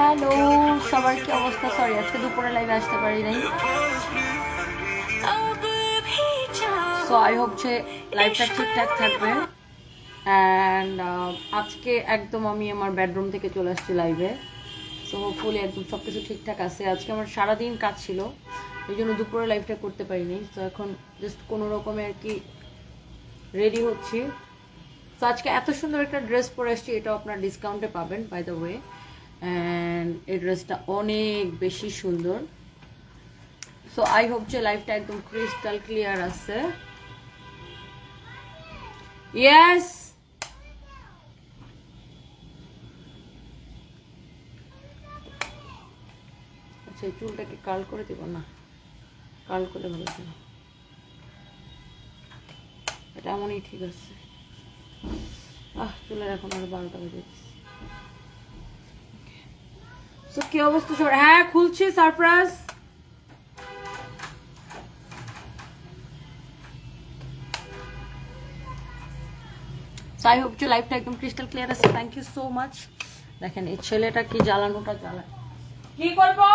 Hello সবার কি অবস্থা? সরি আজকে দুপুরে লাইভে আসতে পারি নাই। সো আই হোপ যে লাইভটা ঠিকঠাক থাকবে। অ্যান্ড আজকে একদম আমি আমার বেডরুম থেকে চলে আসছি লাইভে। সো হোপফুলি একদম সব কিছু ঠিকঠাক আছে। আজকে আমার সারাদিন কাজ ছিল, এই জন্য দুপুরে লাইভটা করতে পারিনি। তো এখন জাস্ট কোনো রকমে আর কি রেডি হচ্ছি। তো আজকে এত সুন্দর একটা ড্রেস পরে আসছি, এটাও আপনার ডিসকাউন্টে পাবেন বাই দ্য ওয়ে। অ্যান্ড এই ড্রেসটা অনেক বেশি সুন্দর। সো আই হোপ যে লাইফটা একদম ক্রিস্টাল ক্লিয়ার আছে। ইয়েস, আচ্ছা এই চুলটাকে কার্ল করে দিব না, কার্ল করে ভালো ছিল, এটা এমনই ঠিক আছে। চুলের এখন আরো 12টা বেজে গেছে। সো কি অবস্থা সবার? হ্যাঁ খুলছি সারপ্রাইজ। আই হোপ যে লাইফটা একদম ক্রিস্টাল ক্লিয়ার আছে। Thank you so much. দেখেন এই ছেলেটা কি জ্বালানোটা জ্বালায়, কি করবো?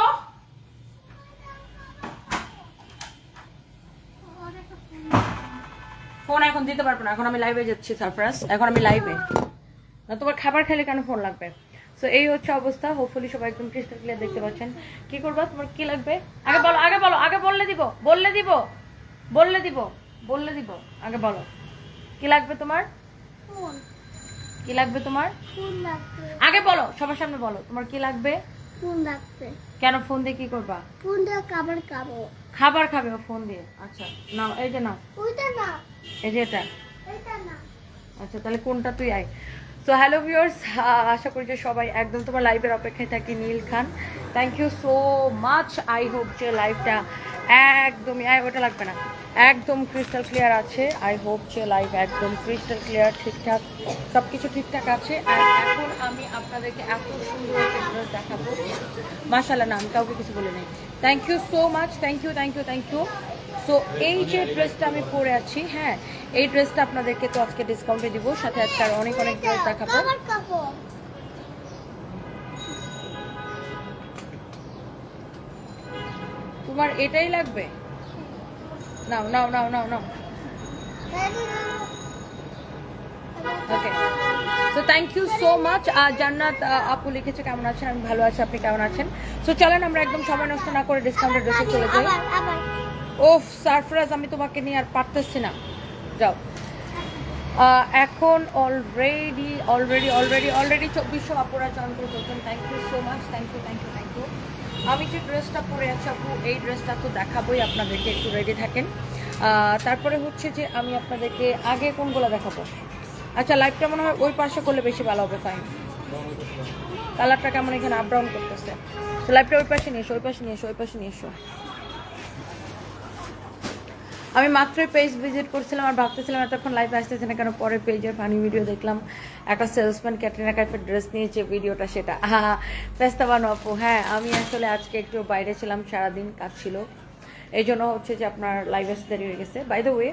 ফোন এখন দিতে পারবো না, এখন আমি লাইভে যাচ্ছি সারপ্রাইজ, এখন আমি লাইভে না। তোমার খাবার খেলে কেন ফোন লাগবে? সো এই হচ্ছে অবস্থা। হোপফুলি সবাই একদম ক্রিস্টাল ক্লিয়ার দেখতে পাচ্ছেন। কি করবা? তোমার কি লাগবে আগে বলো, আগে বলো, আগে বললে দিব, বললে দিব, বললে দিব, বললে দিব, আগে বলো কি লাগবে তোমার? ফোন। কি লাগবে তোমার? ফোন লাগবে। আগে বলো, সবার সামনে বলো তোমার কি লাগবে। ফোন লাগবে। কেন ফোন দিয়ে কি করবা? ফোন দিয়ে খাবার খাবো। খাবার খাবে ফোন দিয়ে? আচ্ছা নাও, এই যে নাও। ওইটা না, এই যে এটা। এটা না। আচ্ছা তাহলে কোনটা তুই আয়। সো হ্যালো ভিউয়ার্স, আশা করি যে সবাই একদম তোমার লাইভের অপেক্ষায় থাকি। Neel Khan, thank you so much. I hope যে লাইভটা একদমই ওটা লাগবে না, একদম ক্রিস্টাল ক্লিয়ার আছে। আই হোপ যে লাইভ একদম ক্রিস্টাল ক্লিয়ার, ঠিকঠাক সব কিছু ঠিকঠাক আছে। আর এখন আমি আপনাদেরকে এত সুন্দর একটা ড্রেস দেখাবো। মাশাআল্লাহ, না আমি কাউকে কিছু বলে নেই। Thank you so much, thank you, thank you, thank you. So এই যে ড্রেসটা আমি পরে আছি, হ্যাঁ এই ড্রেসটা আপনাদেরকে তো আজকে ডিসকাউন্টে দিব, সাথে আজকে আর অনেক অনেক ড্রেস দেখাবো। তোমার এটাই লাগবে? নাও নাও নাও নাও নাও। Okay, so thank you so much. Jannat আপু লিখেছে কেমন আছেন? আমি ভালো আছি, আপনি কেমন আছেন? সো চলেন আমরা একদম সময় নষ্ট না করে ডিসকাউন্টের ড্রেসে চলে যাই। ওফ সারপ্রাইজ, আমি তোমাকে নিয়ে আর পারতেছি না, যাও। এখন অলরেডি অলরেডি অলরেডি অলরেডি 2400 আপুরা জয়েন করে চলছেন। Thank you so much, thank you, thank you, thank you. আমি যে ড্রেসটা পরে আছি আপু, এই ড্রেসটা তো দেখাবোই আপনাদেরকে, একটু রেডি থাকেন। তারপরে হচ্ছে যে আমি আপনাদেরকে আগে কোনগুলো দেখাবো। আচ্ছা লাইভটা মনে হয় ওই পাশে করলে বেশি ভালো হবে। ফাইন, কালারটা কেমন এখানে আপ ডাউন করতেছে। তো লাইভটা ওই পাশে নিয়ে এসো, ওই পাশে নিয়ে এসো, ওই পাশে নিয়ে এসো। আমি মাত্রই পেজ ভিজিট করছিলাম আর ভাবতেছিলাম এতক্ষণ লাইভে আসতেছে না কেন। পরে পেজের ফানি ভিডিও দেখলাম, একটা সেলসম্যান ক্যাটরিনা কাইফের ড্রেস নিয়েছে, ভিডিওটা সেটা। পেস্তাবানো আপু, হ্যাঁ আমি আসলে আজকে একটু বাইরে ছিলাম, সারাদিন কাজ ছিল, এই জন্য হচ্ছে যে আপনার লাইভ আসতে দেরি হয়ে গেছে। বাই দ্য ওয়ে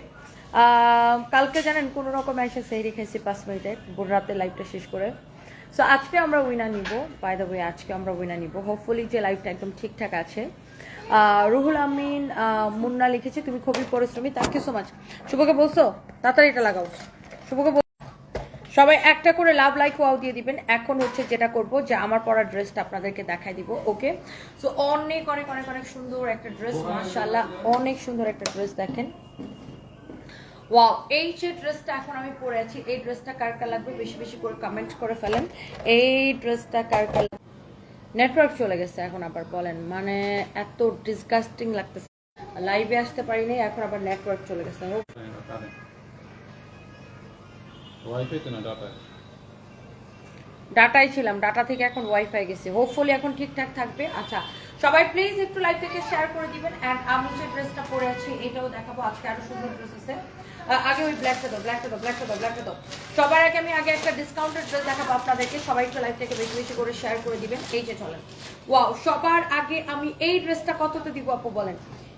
কালকে জানেন কোনো রকম এসে সেহরি খাইছি 5 মিনিটে, ভোর রাতে লাইভটা শেষ করে। সো আজকে আমরা উইনার নিব, বাই দ্য ওয়ে আজকে আমরা উইনার নিব। হোপফুলি যে লাইভটা একদম ঠিকঠাক আছে। রুহুল আমিন মুন্না লিখেছে তুমি খুবই পরিশ্রমী, থ্যাংক ইউ সো মাচ। শুভকে বলছো তাড়াতাড়ি এটা লাগাও, শুভকে সবাই একটা করে লাভ লাইক ওয়াও দিয়ে দিবেন। এখন হচ্ছে যেটা করব যে আমার পরা ড্রেসটা আপনাদেরকে দেখাই দিব। ওকে, সো অনেক অনেক অনেক অনেক সুন্দর একটা ড্রেস, মাশাআল্লাহ অনেক সুন্দর একটা ড্রেস। দেখেন ওয়াও, এই যে ড্রেসটা এখন আমি পরে আছি, এই ড্রেসটা কার কার লাগবে বেশি বেশি করে কমেন্ট করে ফেলেন। এই ড্রেসটা কার কার। নেটওয়ার্ক চলে গেছে এখন আবার, বলেন মানে এত ডিসগাস্টিং লাগতেছে, লাইভে আসতে পারিনি, এখন আবার নেটওয়ার্ক চলে গেছে। ডাটাই ছিলাম, ডাটা থেকে এখন ওয়াইফাই গেছে। হোপফুলি এখন ঠিকঠাক থাকবে। আচ্ছা সবাই প্লিজ একটু লাইভ থেকে শেয়ার করে দিবেন। অ্যান্ড আমি যে ড্রেসটা পরে আছি এটাও দেখাবো, আজকে আরো সুন্দর ড্রেস আছে। আগে ওই ব্ল্যাকটা দাও, ব্ল্যাকটা দাও, ব্ল্যাকটা দাও, ব্ল্যাকটা দাও। সবার আগে আমি আগে একটা ডিসকাউন্টেড ড্রেস দেখাবো আপনাদেরকে, সবাই একটু লাইভ থেকে বেশি বেশি করে শেয়ার করে দিবেন। এই যে চলেন, ওয়াও সবার আগে আমি এই ড্রেসটা কততে দিব আপু বলেন?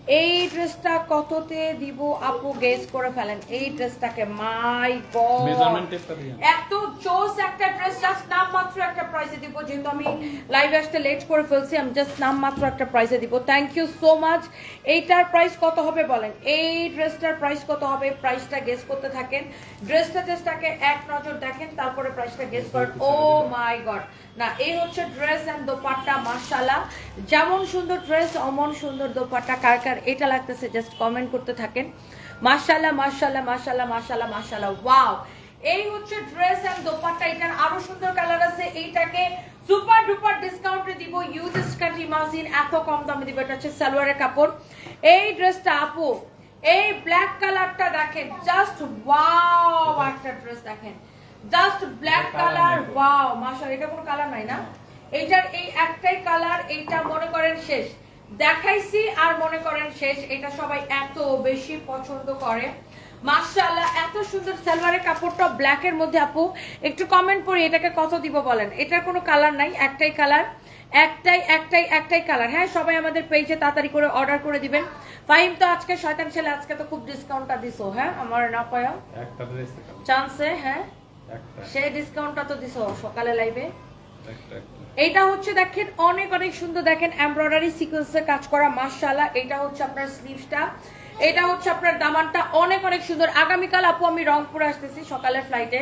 এই ড্রেসটা কততে দিব আপু গেস করে ফেলেন এই ড্রেসটাকে মাই গড মেজারমেন্ট টেপটা দিন এত জোস একটা ড্রেস জাস্ট নাম মাত্র একটা প্রাইসে দিব যেহেতু আমি লাইভে আসতে লেট করে ফেলছি আমি জাস্ট নাম মাত্র একটা প্রাইসে দিব থ্যাংক ইউ সো মাচ এইটার প্রাইস কত হবে বলেন এই ড্রেসটার প্রাইস কত হবে প্রাইসটা গেস করতে থাকেন ড্রেসটা জাস্টটাকে এক নজর দেখেন তারপরে প্রাইসটা গেস করেন ও মাই গড না এই হচ্ছে ড্রেস এন্ড দোপাট্টা মাশাআল্লাহ যেমন সুন্দর ড্রেস অমন সুন্দর দোপাট্টা কার কার এটা লাগতেছে জাস্ট কমেন্ট করতে থাকেন মাশাআল্লাহ মাশাআল্লাহ মাশাআল্লাহ মাশাআল্লাহ মাশাআল্লাহ ওয়াও এই হচ্ছে ড্রেস এন্ড দোপাট্টা এটার আরো সুন্দর কালার আছে এইটাকে সুপার ডুপার ডিসকাউন্টে দিব ইউজ স্কার্টি মাসিন এত কম দামে দিব এটা হচ্ছে সালোয়ারের কাপড় এই ড্রেসটা আপু এই ব্ল্যাক কালারটা দেখেন জাস্ট ওয়াও একটা ড্রেস দেখেন জাস্ট ব্ল্যাক কালার ওয়াও মাশাআল্লাহ এটা কোনো কালার নাই না এটার এই একটাই কালার এইটা মনে করেন শেষ দেখাইছি আর মনে করেন শেষ এটা সবাই এত বেশি পছন্দ করে মাশাআল্লাহ এত সুন্দর সালোয়ারের কাপড়টা ব্ল্যাক এর মধ্যে আপু একটু কমেন্ট পড়ি এটাকে কত দিব বলেন এটার কোনো কালার নাই একটাই কালার একটাই কালার হ্যাঁ সবাই আমাদের পেজে তাড়াতাড়ি করে অর্ডার করে দিবেন ফাহিম তো আজকে শয়তান ছেলে আজকে তো খুব ডিসকাউন্টটা দিছো হ্যাঁ আমার না পায়া একটা ড্রেস চান্সে হ্যাঁ একটা সেই ডিসকাউন্টটা তো দিছো সকালে লাইভে একটা এটা হচ্ছে দেখেন অনেক অনেক সুন্দর দেখেন এমব্রয়ডারি সিকোয়েন্সের কাজ করা মাশাআল্লাহ এটা হচ্ছে আপনার স্লিভসটা এটা হচ্ছে আপনার দামানটা অনেক অনেক সুন্দর আগামীকাল আপু আমি রংপুর আসতেছি সকালের ফ্লাইটে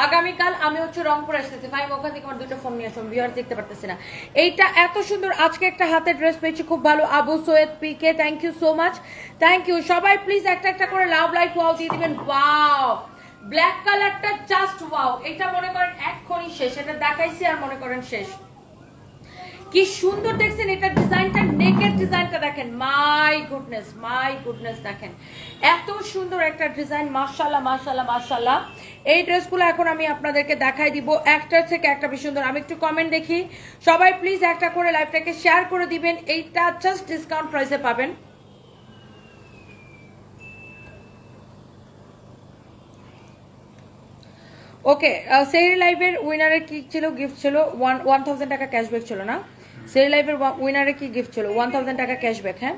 আগামীকাল আমি হচ্ছে রংপুর আসতেছি ভাই ওখান থেকে আমার দুটো ফোন নিয়ে আসুন ভিউয়ার দেখতে পারতেছি না এইটা এত সুন্দর আজকে একটা হাতে ড্রেস পেয়েছি খুব ভালো Abu Syed PK thank you so much thank you সবাই প্লিজ একটা একটা করে লাভ লাইক ওয়াও দিয়ে দিবেন ওয়াও ব্ল্যাক কালারটা জাস্ট ওয়াও এটা মনে করেন এক্ষুনি শেষ এটা দেখাইছি আর মনে করেন শেষ কি সুন্দর দেখছেন এটা ডিজাইনটা নেকের ডিজাইনটা দেখেন মাই গুডনেস দেখেন এত সুন্দর একটা ডিজাইন মাশাআল্লাহ মাশাআল্লাহ মাশাআল্লাহ এই ড্রেসগুলো এখন আমি আপনাদেরকে দেখাই দিব একটা থেকে একটা বেশি সুন্দর আমি একটু কমেন্ট দেখি সবাই প্লিজ একটা করে লাইভটাকে শেয়ার করে দিবেন এইটা জাস্ট ডিসকাউন্ট প্রাইসে পাবেন ওকে সেরি লাইভের উইনারের কি ছিল গিফট ছিল 1000 টাকা ক্যাশব্যাক ছিল না সেরি লাইভের উইনারের কি গিফট ছিল 1000 টাকা ক্যাশব্যাক হ্যাঁ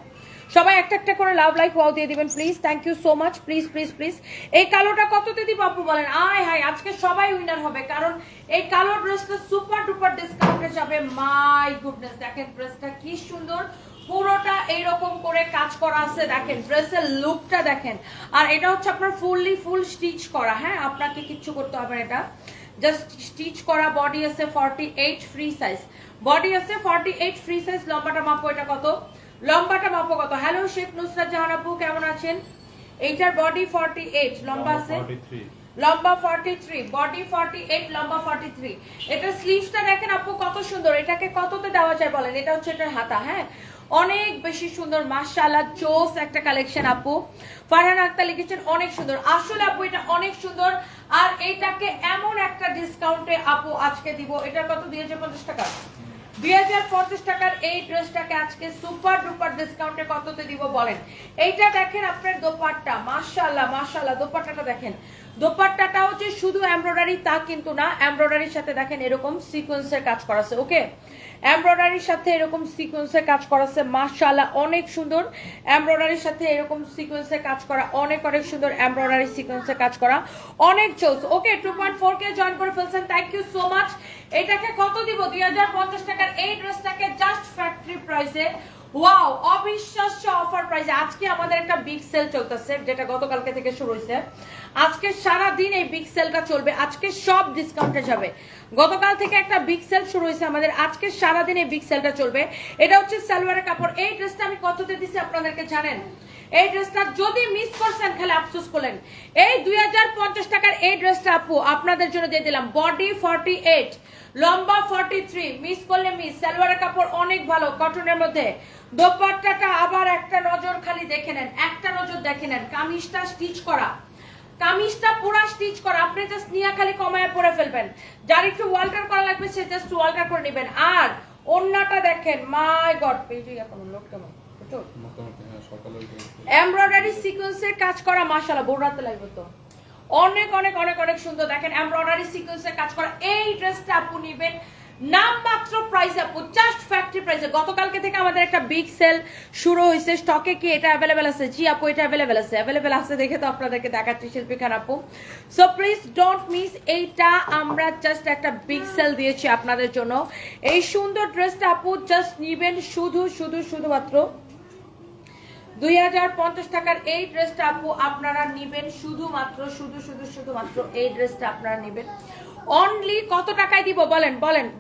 সবাই একটা একটা করে লাভ লাইক ওয়াও দিয়ে দিবেন please thank you so much please please please এই কালোটা কততে দিব আপু বলেন আয় হাই আজকে সবাই উইনার হবে কারণ এই কালো ড্রেসটা সুপার ডুপার ডিসকাউন্টে যাবে মাই গুডনেস দেখেন ড্রেসটা কি সুন্দর পুরোটা এইরকম করে কাজ করা আছে দেখেন ড্রেসের লুকটা দেখেন আর এটা হচ্ছে আপনার ফুল স্টিচ করা হ্যাঁ আপনাকে কিচ্ছু করতে হবে না এটা জাস্ট স্টিচ করা বডি আছে 48 ফ্রি সাইজ বডি আছে 48 ফ্রি সাইজ লম্বাটা মাপো এটা কত লম্বাটা মাপো কত হ্যালো শেখ নুসরাত জাহান আপু কেমন আছেন এইটার বডি 48 লম্বা আছে লম্বা 43 বডি 48 লম্বা 43 এটা স্লিভসটা দেখেন আপু কত সুন্দর এটাকে কততে দেওয়া যায় বলেন এটা হচ্ছে এটার হাতা হ্যাঁ অনেক বেশি সুন্দর মাশাআল্লাহ জোস একটা কালেকশন আপু ফারহান আক্তার লিখেছেন অনেক সুন্দর আসলে আপু এটা অনেক সুন্দর আর এইটাকে এমন একটা ডিসকাউন্টে আপু আজকে দিব এটা কত 2050 টাকা 2050 টাকার এই ড্রেসটাকে আজকে সুপার ডুপার ডিসকাউন্টে কততে দিব বলেন এইটা দেখেন আপনার দোপাট্টা মাশাআল্লাহ মাশাআল্লাহ দোপাট্টাটা দেখেন দোপাট্টাটাও যে শুধু এমব্রয়ডারি তা কিন্তু না এমব্রয়ডারির সাথে দেখেন এরকম সিকোয়েন্সের কাজ করা আছে ওকে এমব্রয়ডারির সাথে এরকম সিকোয়েন্সের কাজ করা আছে মাশাআল্লাহ অনেক সুন্দর এমব্রয়ডারির সাথে এরকম সিকোয়েন্সের কাজ করা অনেক অনেক সুন্দর এমব্রয়ডারি সিকোয়েন্সের কাজ করা অনেক জোস ওকে 2.4 কে জয়েন করে ফেলছেন থ্যাংক ইউ সো মাচ এটাকে কত দিব 2050 টাকার এই ড্রেসটাকে জাস্ট ফ্যাক্টরি প্রাইসে ওয়াও অবিশ্বাস্য অফার প্রাইসে আজকে আমাদের একটা বিগ সেল চলতেছে যেটা গতকালকে থেকে শুরু হয়েছে আজকে সারা দিন এই বিগ সেলটা চলবে আজকে সব ডিসকাউন্টে যাবে গতকাল থেকে একটা বিগ সেল শুরু হয়েছে আমাদের আজকে সারা দিন এই বিগ সেলটা চলবে এটা হচ্ছে সালোয়ারের কাপড় এই ড্রেসটা আমি কততে দিছি আপনাদেরকে জানেন এই ড্রেসটা যদি মিস করছেন খালি আফসোস করলেন এই 2050 টাকার এই ড্রেসটা আপু আপনাদের জন্য দিয়ে দিলাম বডি 48 লম্বা 43 মিস করলে মিস সালোয়ারের কাপড় অনেক ভালো কটনের মধ্যে দোপাট্টাটা আবার একটা নজর খালি দেখে নেন একটা নজর দেখে নেন কামিজটা স্টিচ করা কামিজটা পুরো স্টিচ করা আপনি জাস্ট নিয়া খালি কমায় পরে ফেলবেন যার একটু ওয়াল্টার করা লাগবে সে জাস্ট ওয়াল্টার করে নেবেন আর ওন্নাটা দেখেন মাই গড পেজে এখন লোক কেমন এমব্রয়ডারি সিকোয়েন্সের কাজ করা মাশাআল্লাহ বোরাতে লাগবে তো অনেক অনেক অনেক অনেক সুন্দর দেখেন এমব্রয়ডারি সিকোয়েন্সের কাজ করা এই ড্রেসটা আপু নেবেন নাম মাত্র প্রাইস আপু জাস্ট ফ্যাক্টরি প্রাইসে। গতকালকে থেকে আমাদের একটা বিগ সেল শুরু হয়েছে। স্টকে কি এটা অ্যাভেলেবেল আছে? জি আপু, এটা অ্যাভেলেবেল আছে দেখে তো আপনাদেরকে দেখাচ্ছি শিল্পী খান আপু। সো প্লিজ ডোন্ট মিস, এইটা আমরা জাস্ট একটা বিগ সেল দিয়েছি আপনাদের জন্য। এই সুন্দর ড্রেসটা আপু জাস্ট নিবেন শুধুমাত্র 2050 টাকার এই ড্রেসটা আপু আপনারা নিবেন শুধুমাত্র এই ড্রেসটা আপনারা নিবেন অনলি কত টাকায় দিব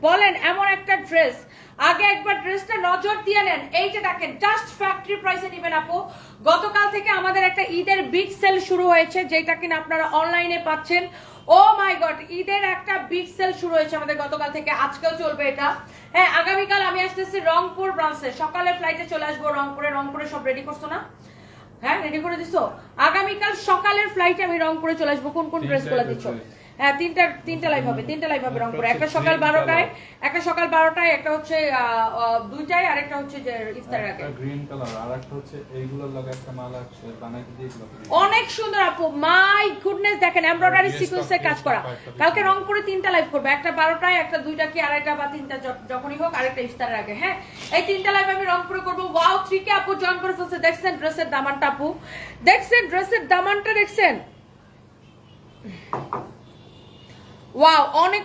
বলেন এমন একটা ড্রেস। আগে একবার ড্রেসটা নজর দিয়ে নেন। এইটা দেখেন, জাস্ট ফ্যাক্টরি প্রাইসে নিবেন আপু। গতকাল থেকে আমাদের একটা ঈদের বিগ সেল শুরু হয়েছে, যেটা কিনা আপনারা অনলাইনে পাচ্ছেন। ও মাই গড, ঈদের একটা বিগ সেল শুরু হয়েছে আমাদের গতকাল থেকে, আজকেও চলবে এটা। হ্যাঁ, আগামীকাল আমি আসতেছি রংপুর ব্রাঞ্চে, সকালে ফ্লাইটে চলে আসবো রংপুরে সব রেডি করছো না? হ্যাঁ, রেডি করে দিছো? আগামীকাল সকালের ফ্লাইটে আমি রংপুরে চলে আসবো। কোন ড্রেস গুলো দিচ্ছ? হ্যাঁ, তিনটা লাইভ হবে রংপুরে। একটা সকাল 12টায়, একটা হচ্ছে 2টায়, আর একটা হচ্ছে যে ইফতারের আগে। গ্রিন কালার আর একটা হচ্ছে এইগুলোর লাগে একটা মালা আছে বানাইতে দিয়েছিল। অনেক সুন্দর আপু, মাই গুডনেস। দেখেন এমব্রয়ডারি সিকোয়েন্সে কাজ করা। কালকে রংপুরে 3টা লাইভ করবে, একটা 12টায়, একটা 2টা কি আড়াইটা বা 3টা, যখনই হোক, আরেকটা ইফতারের আগে। হ্যাঁ, এই 3টা লাইভ আমি রংপুরে করবো। ওয়াও, 3কে আপু জয়েন করে ফেলছে। দেখছেন ড্রেসের দামানটা আপু? দেখছেন? ওয়াও, অনেক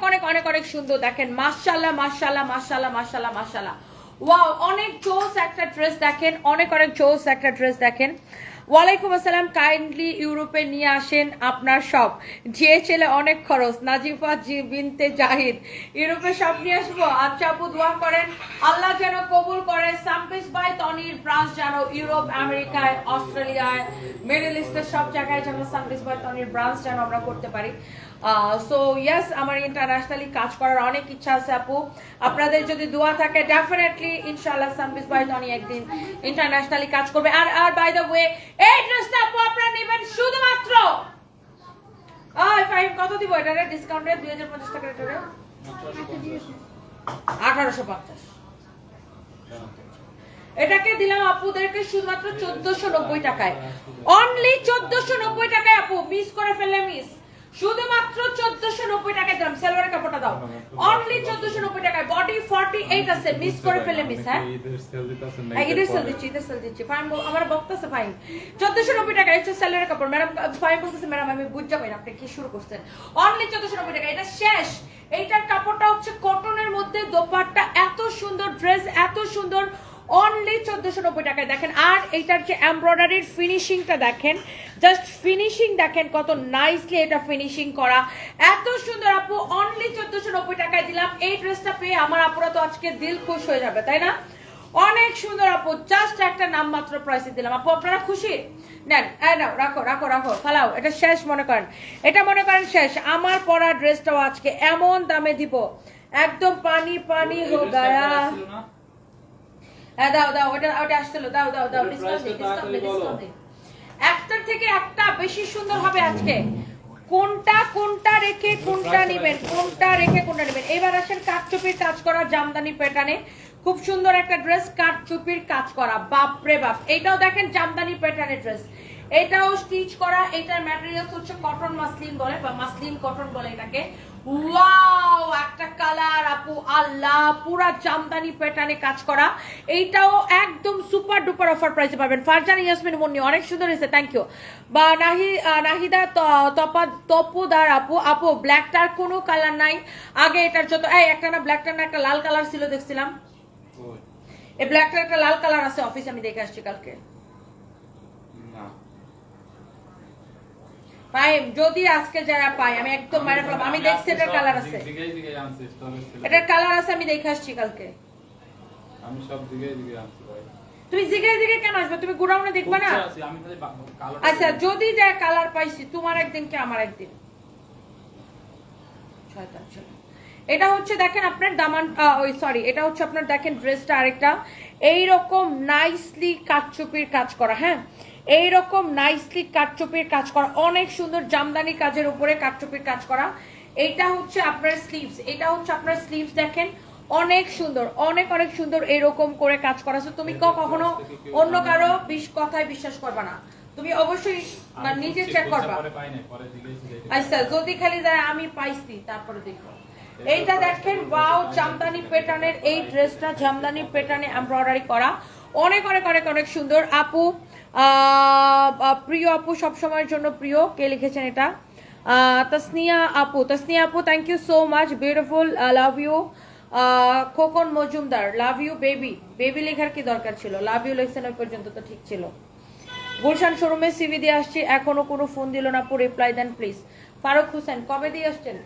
সুন্দর। দেখেন, মাশাআল্লাহ। ওয়াও, অনেক জোস একটা ড্রেস দেখেন, অনেক জোস একটা ড্রেস দেখেন। ওয়ালাইকুম আসসালাম। কাইন্ডলি ইউরোপে নিয়ে আসেন আপনার সব, DHL এ অনেক খরচ। নাজিফা বিনতে জাহিদ, ইউরোপে সব নিয়ে আসবো। আচ্ছা আপু, দোয়া করেন আল্লাহ যেন কবুল করে। সামপিস বাই তনির ব্রাঞ্চ যেন ইউরোপ, আমেরিকায়, অস্ট্রেলিয়ায়, মিডল ইস্টের সব জায়গায় যেন সামপিস বাই তনির ব্রাঞ্চ যেন আমরা করতে পারি। সো ইয়েস, আমার ইন্টারন্যাশনালি কাজ করার অনেক ইচ্ছা আছে আপু। আপনাদের যদি দোয়া থাকে, ডেফিনেটলি ইনশাআল্লাহ সামপিস বাই তনি একদিন ইন্টারন্যাশনালি কাজ করবে। আর বাই দ্য ওয়ে, এই ড্রেসটা আপু আপনারা নেবেন শুধুমাত্র ফাইন কত দিব এটারে ডিসকাউন্টে? 2050 টাকা এটারে 1850। এটাকে দিলাম আপুদেরকে শুধুমাত্র 1490 টাকায়। অনলি 1490 টাকায় আপু, মিস করে ফেললে মিস। শুধুমাত্র 1490 টাকায় দিলাম। সালোয়ারের কাপড়টা দাও। অনলি 1490 টাকায়, বডি 48 আছে, মিস করে ফেললে মিস। হ্যাঁ, ঈদের সেল দিচ্ছি। ফাইন আমার বক্তাছে ফাইন। 1490 টাকা হচ্ছে সালোয়ারের কাপড়। ম্যাডাম ফাইন বলতেছে, ম্যাডাম আমি বুঝতে পারি আপনি কি শুরু করছেন। অনলি 1490 টাকা, এটা শেষ। এইটার কাপড়টা হচ্ছে কটনের মধ্যে, দোপাট্টা এত সুন্দর, ড্রেস এত সুন্দর। অনলি 1490 টাকায় দেখেন। আর এইটার যে এমব্রয়ডারির ফিনিশিংটা দেখেন, জাস্ট ফিনিশিং দেখেন কত নাইসলি এটা ফিনিশিং করা, এত সুন্দর আপু। অনলি 1490 টাকায় দিলাম। এই ড্রেসটা পেয়ে আমার আপুরা তো আজকে দিল খুশ হয়ে যাবে, তাই না? অনেক সুন্দর আপু, জাস্ট একটা নামমাত্র প্রাইসে দিলাম আপু। আপনারা খুশি? নেন, নাও, রাখো, ফালাও। এটা শেষ মনে করেন, শেষ। আমার পরা ড্রেসটাও আজকে এমন দামে দিব, একদম পানি হো গায়া। দাও, ওটা আসছিল। দাও, ডিসকাউন্ট দিন। একটার থেকে একটা বেশি সুন্দর হবে আজকে। কোনটা রেখে কোনটা নেবেন? এবার আসেন কাঠচুপির কাজ করা জামদানি প্যাটার্নে, খুব সুন্দর একটা ড্রেস, কাঠচুপির কাজ করা। বাপরে বাপ, এটাও দেখেন জামদানি প্যাটার্নের ড্রেস, এটাও স্টিচ করা। এটার ম্যাটেরিয়ালস হচ্ছে কটন মাসলিন বলে, বা মাসলিন কটন বলে এটাকে। ওয়াও, একটা কালার আপু, আল্লাহ, পুরা জামদানি প্যাটার্নে কাজ করা। এইটাও একদম সুপার ডুপার অফার প্রাইসে পাবেন। ফারজান ইয়াসমিন মুন্নি, অনেক সুন্দর হয়েছে, থ্যাংক ইউ। বা নাহিদা তপদার আপু ব্ল্যাকটার কোনো কালার নাই। আগে এটার যত একটা না ব্ল্যাকটার না একটা লাল কালার ছিল দেখছিলাম। এই ব্ল্যাকটার একটা লাল কালার আছে অফিসে, আমি দেখে আসছি কালকে। যদি আজকে যারা পাই, আমি একদম মারা ফেলাম। আমি দেখছি এটার কালার আছে, আমি দেখে আসছি কালকে। আমি সব দিকে আনছি ভাই। তুমি জিগে কেন আসবে? তুমি গোডাউনে দেখবা না? আচ্ছা, যদি যা কালার পাইছি, তোমার একদিন কি আমার একদিন। এটা হচ্ছে দেখেন আপনার দামান, এটা হচ্ছে আপনার দেখেন ড্রেসটা আরেকটা এইরকম নাইসলি কাঠচুপির কাজ করা। হ্যাঁ, এইরকম নাইসলি কাঠচুপির কাজ করা, অনেক সুন্দর জামদানি কাজের উপরে কাঠচুপির কাজ করা। এটা হচ্ছে আপনার স্লিভস, দেখেন অনেক সুন্দর, অনেক সুন্দর এরকম করে কাজ করা আছে। তুমি কখনো অন্য কারো কথায় বিশ্বাস করবা না, তুমি অবশ্যই নিজে চেক করবা। আচ্ছা, যদি খালি যায় আমি পাইছি তারপরে দেখো। এইটা দেখেন ওয়াও, জামদানি প্যাটার্নের এই ড্রেসটা জামদানি প্যাটার্নে এমব্রয়ডারি করা, অনেক অনেক অনেক অনেক সুন্দর। আপু প্রিয় আপু, সবসময়ের জন্য প্রিয়, কে লিখেছেন এটা? তাসনিয়া আপু thank you so much, beautiful, love you. Khokon Majumdar, love you baby. Baby লেখার কি দরকার ছিল? লাভ ইউ লেখছেন ওই পর্যন্ত তো ঠিক ছিল। গুলশান শোরুমে সিভি দিয়ে আসছি, এখনো কোনো ফোন দিল না, আপু রিপ্লাই দেন প্লিজ। ফারুক হোসেন, কবে দিয়ে আসছেন?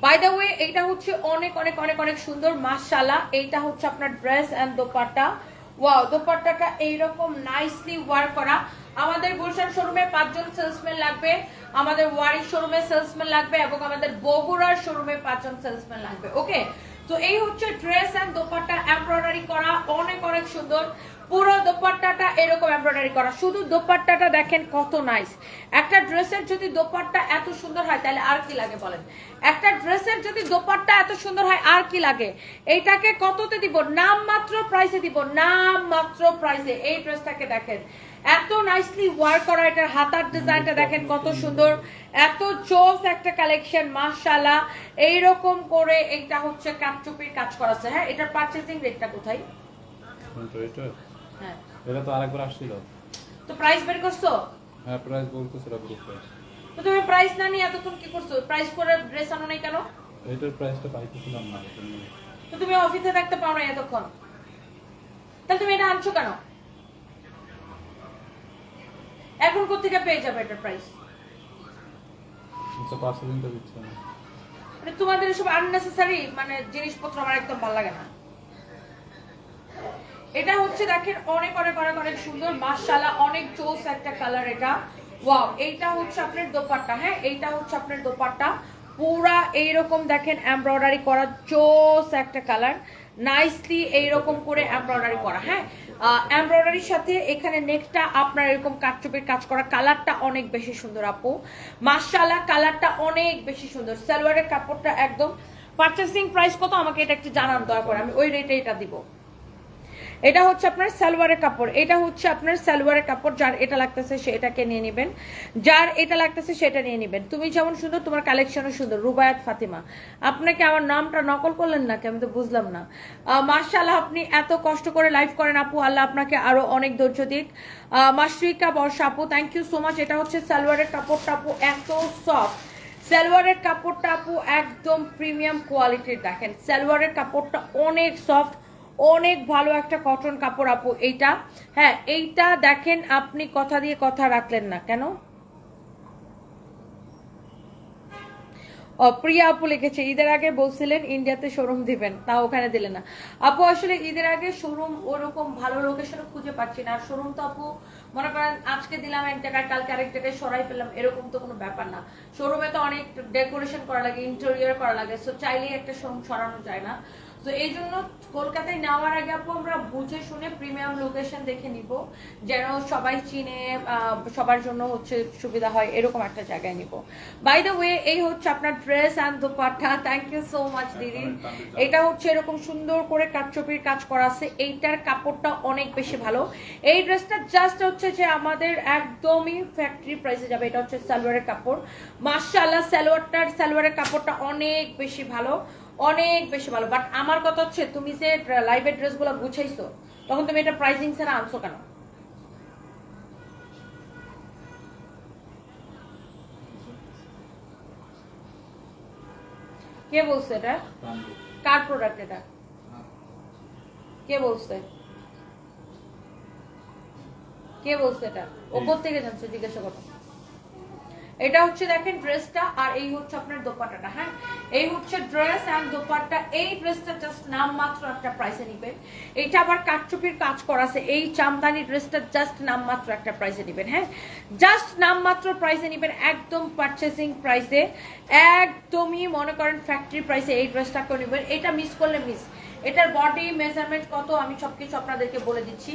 বাই দ্য ওয়ে এইটা হচ্ছে অনেক অনেক অনেক অনেক সুন্দর মাশাআল্লাহ। এইটা হচ্ছে আপনার ড্রেস এন্ড দোপাট্টা। ওয়াও, দোপাট্টাটা এইরকম নাইসলি ওয়ার্ক করা। আমাদের গুলশান শোরুমে 5 জন সেলসম্যান লাগবে, আমাদের ওয়ারি শোরুমে সেলসম্যান লাগবে, এবং আমাদের বগুড়ার শোরুমে 5 জন সেলসম্যান লাগবে। ওকে, তো এই হচ্ছে ড্রেস এন্ড দোপাট্টা এমব্রয়ডারি করা, অনেক অনেক সুন্দর। পুরো দোপাট্টাটা এরকম এমব্রয়ডারি করা, শুধু দোপাট্টাটা দেখেন কত নাইস। একটা ড্রেসের যদি দোপাট্টা এত সুন্দর হয় তাহলে আর কি লাগে বলেন? একটা ড্রেসের যদি দোপাট্টা এত সুন্দর হয় আর কি লাগে? এইটাকে কততে দিব? নাম মাত্র প্রাইসে দিব, নাম মাত্র প্রাইসে। এই ড্রেসটাকে দেখেন এত নাইসলি ওয়ার্ক করা, এটার হাতার ডিজাইনটা দেখেন কত সুন্দর, এত চোস একটা কালেকশন মাশাআল্লাহ। এইরকম করে এইটা হচ্ছে কাটচুপির কাজ করা আছে। হ্যাঁ, এটার পারচেজিং রেটটা কোথায়? হ্যাঁ, এটা তো আরেকবার আসছিল, তো প্রাইস বের করছো? হ্যাঁ প্রাইস বলতেছিল গ্রুপে। তো তুমি প্রাইস না নিয়ে এতক্ষণ কি করছো? প্রাইস করে ড্রেস আনো নাই কেন? এটার প্রাইসটা পাইতেছিলাম না এজন্য। তো তুমি অফিসে থাকতে পারো না এতক্ষণ, তাহলে তুমি এটা আনছো কেন? এখন কোথেকে পেয়ে যাবে এটার প্রাইস? আচ্ছা, পার্সেলিংটা দিচ্ছে না। মানে তোমাদের এসব আননেসেসারি মানে জিনিসপত্র আমার একদম ভালো লাগে না। এটা হচ্ছে দেখেন অনেক অনেক অনেক অনেক সুন্দর মাশাআল্লাহ, অনেক চোস একটা কালার এটা। ওয়াও, এইটা হচ্ছে আপনার দোপাট্টা। হ্যাঁ, এইটা হচ্ছে আপনার দোপাট্টা, পুরা এইরকম দেখেন এমব্রয়ডারি করা, চোস একটা কালার, নাইসলি এইরকম করে এমব্রয়ডারি করা। হ্যাঁ, এমব্রয়ডারির সাথে এখানে নেকটা আপনার এরকম কাটচুপির কাজ করা, কালারটা অনেক বেশি সুন্দর আপু মাশাআল্লাহ, কালারটা অনেক বেশি সুন্দর। সালোয়ারের কাপড়টা একদম। পারচেসিং প্রাইস কত আমাকে এটা একটু জানান দয়া করে, আমি ওই রেটে এটা দিব। এটা হচ্ছে আপনার সালোয়ারের কাপড়, এটা হচ্ছে আপনার সালোয়ারের কাপড়। যার এটা লাগতেছে সে এটাকে নিয়ে নেবেন, যার এটা লাগতেছে সেটা নিয়ে নেবেন। তুমি যেমন সুন্দর তোমার কালেকশনও সুন্দর। রুবায়াত ফাতিমা, আপনাকে আমার নামটা নকল করলেন নাকি? আমি তো বুঝলাম না। মাশাআল্লাহ, আপনি এত কষ্ট করে লাইভ করেন আপু, আল্লাহ আপনাকে আরো অনেক ধৈর্য দিক। মাশরিকা বর্ষা আপু, থ্যাংক ইউ সো মাচ। এটা হচ্ছে সালোয়ারের কাপড়টা আপু, এত সফট সালোয়ারের কাপড়টা আপু, একদম প্রিমিয়াম কোয়ালিটির। দেখেন সালোয়ারের কাপড়টা অনেক সফট, অনেক ভালো একটা কটন কাপড় আপু এইটা। হ্যাঁ, এইটা দেখেন আপনি কথা দিয়ে কথা রাখলেন না কেন? প্রিয়া আপু লিখেছে ঈদের আগে বলছিলেন ইন্ডিয়াতে শোরুম দিবেন, তা ওখানে দিলেন না আপু। আসলে ঈদের আগে শোরুম ওরকম ভালো লোকেশনে খুঁজে পাচ্ছি না। আর শোরুম তো আপু মনে করেন আজকে দিলাম এক জায়গায়, কালকে আরেক জায়গায় সরাই ফেললাম, এরকম তো কোনো ব্যাপার না। শোরুমে তো অনেক ডেকোরেশন করা লাগে, ইন্টেরিয়র করা লাগে, সো চাইলেই একটা শোরুম সরানো যায় না। তো এই জন্য কলকাতায় নেওয়ার আগে আপু আমরা বুঝে শুনে প্রিমিয়াম লোকেশন দেখে নিব, যেন সবাই চিনে, সবার জন্য হচ্ছে সুবিধা হয়, এরকম একটা জায়গায় নিব। বাই দ্য ওয়ে, এই হচ্ছে আপনার dress and dupatta. Thank you so much দিদি। এটা হচ্ছে এরকম সুন্দর করে কাটচুপির কাজ করা আছে, এইটার কাপড়টা অনেক বেশি ভালো। এই ড্রেসটা জাস্ট হচ্ছে যে আমাদের একদমই ফ্যাক্টরি প্রাইসে যাবে। এটা হচ্ছে সালোয়ারের কাপড় মাশাআল্লাহ, সালোয়ারের কাপড়টা অনেক বেশি ভালো, অনেক বেশি ভালো। বাট আমার কথা হচ্ছে তুমি যে লাইভের ড্রেসগুলো গুছাইছো, তখন তুমি এটা প্রাইসিং ছাড়া আনছো কেন? কে বলছে এটা? কার প্রোডাক্ট এটা? কে বলছে? কে বলছে এটা? ও কোথেকে জানছে? জিজ্ঞাসা করো। এটা হচ্ছে দেখেন ড্রেসটা, আর এই হচ্ছে আপনার দোপাট্টাটা। হ্যাঁ, এই হচ্ছে ড্রেস এন্ড দোপাট্টা। এই ড্রেসটা জাস্ট নাম মাত্র একটা প্রাইসে নিবেন। এটা আবার কাটচুপির কাজ করা আছে। এই জামদানি ড্রেসটা জাস্ট নাম মাত্র একটা প্রাইসে নিবেন। হ্যাঁ, জাস্ট নাম মাত্র প্রাইসে নিবেন, একদম পারচেসিং প্রাইসে, একদমই মনে করেন ফ্যাক্টরি প্রাইসে এই ড্রেসটাকে নিবেন। এটা মিস করলে মিস। এটার বডি মেজারমেন্ট কত আমি সবকিছু আপনাদেরকে বলে দিচ্ছি।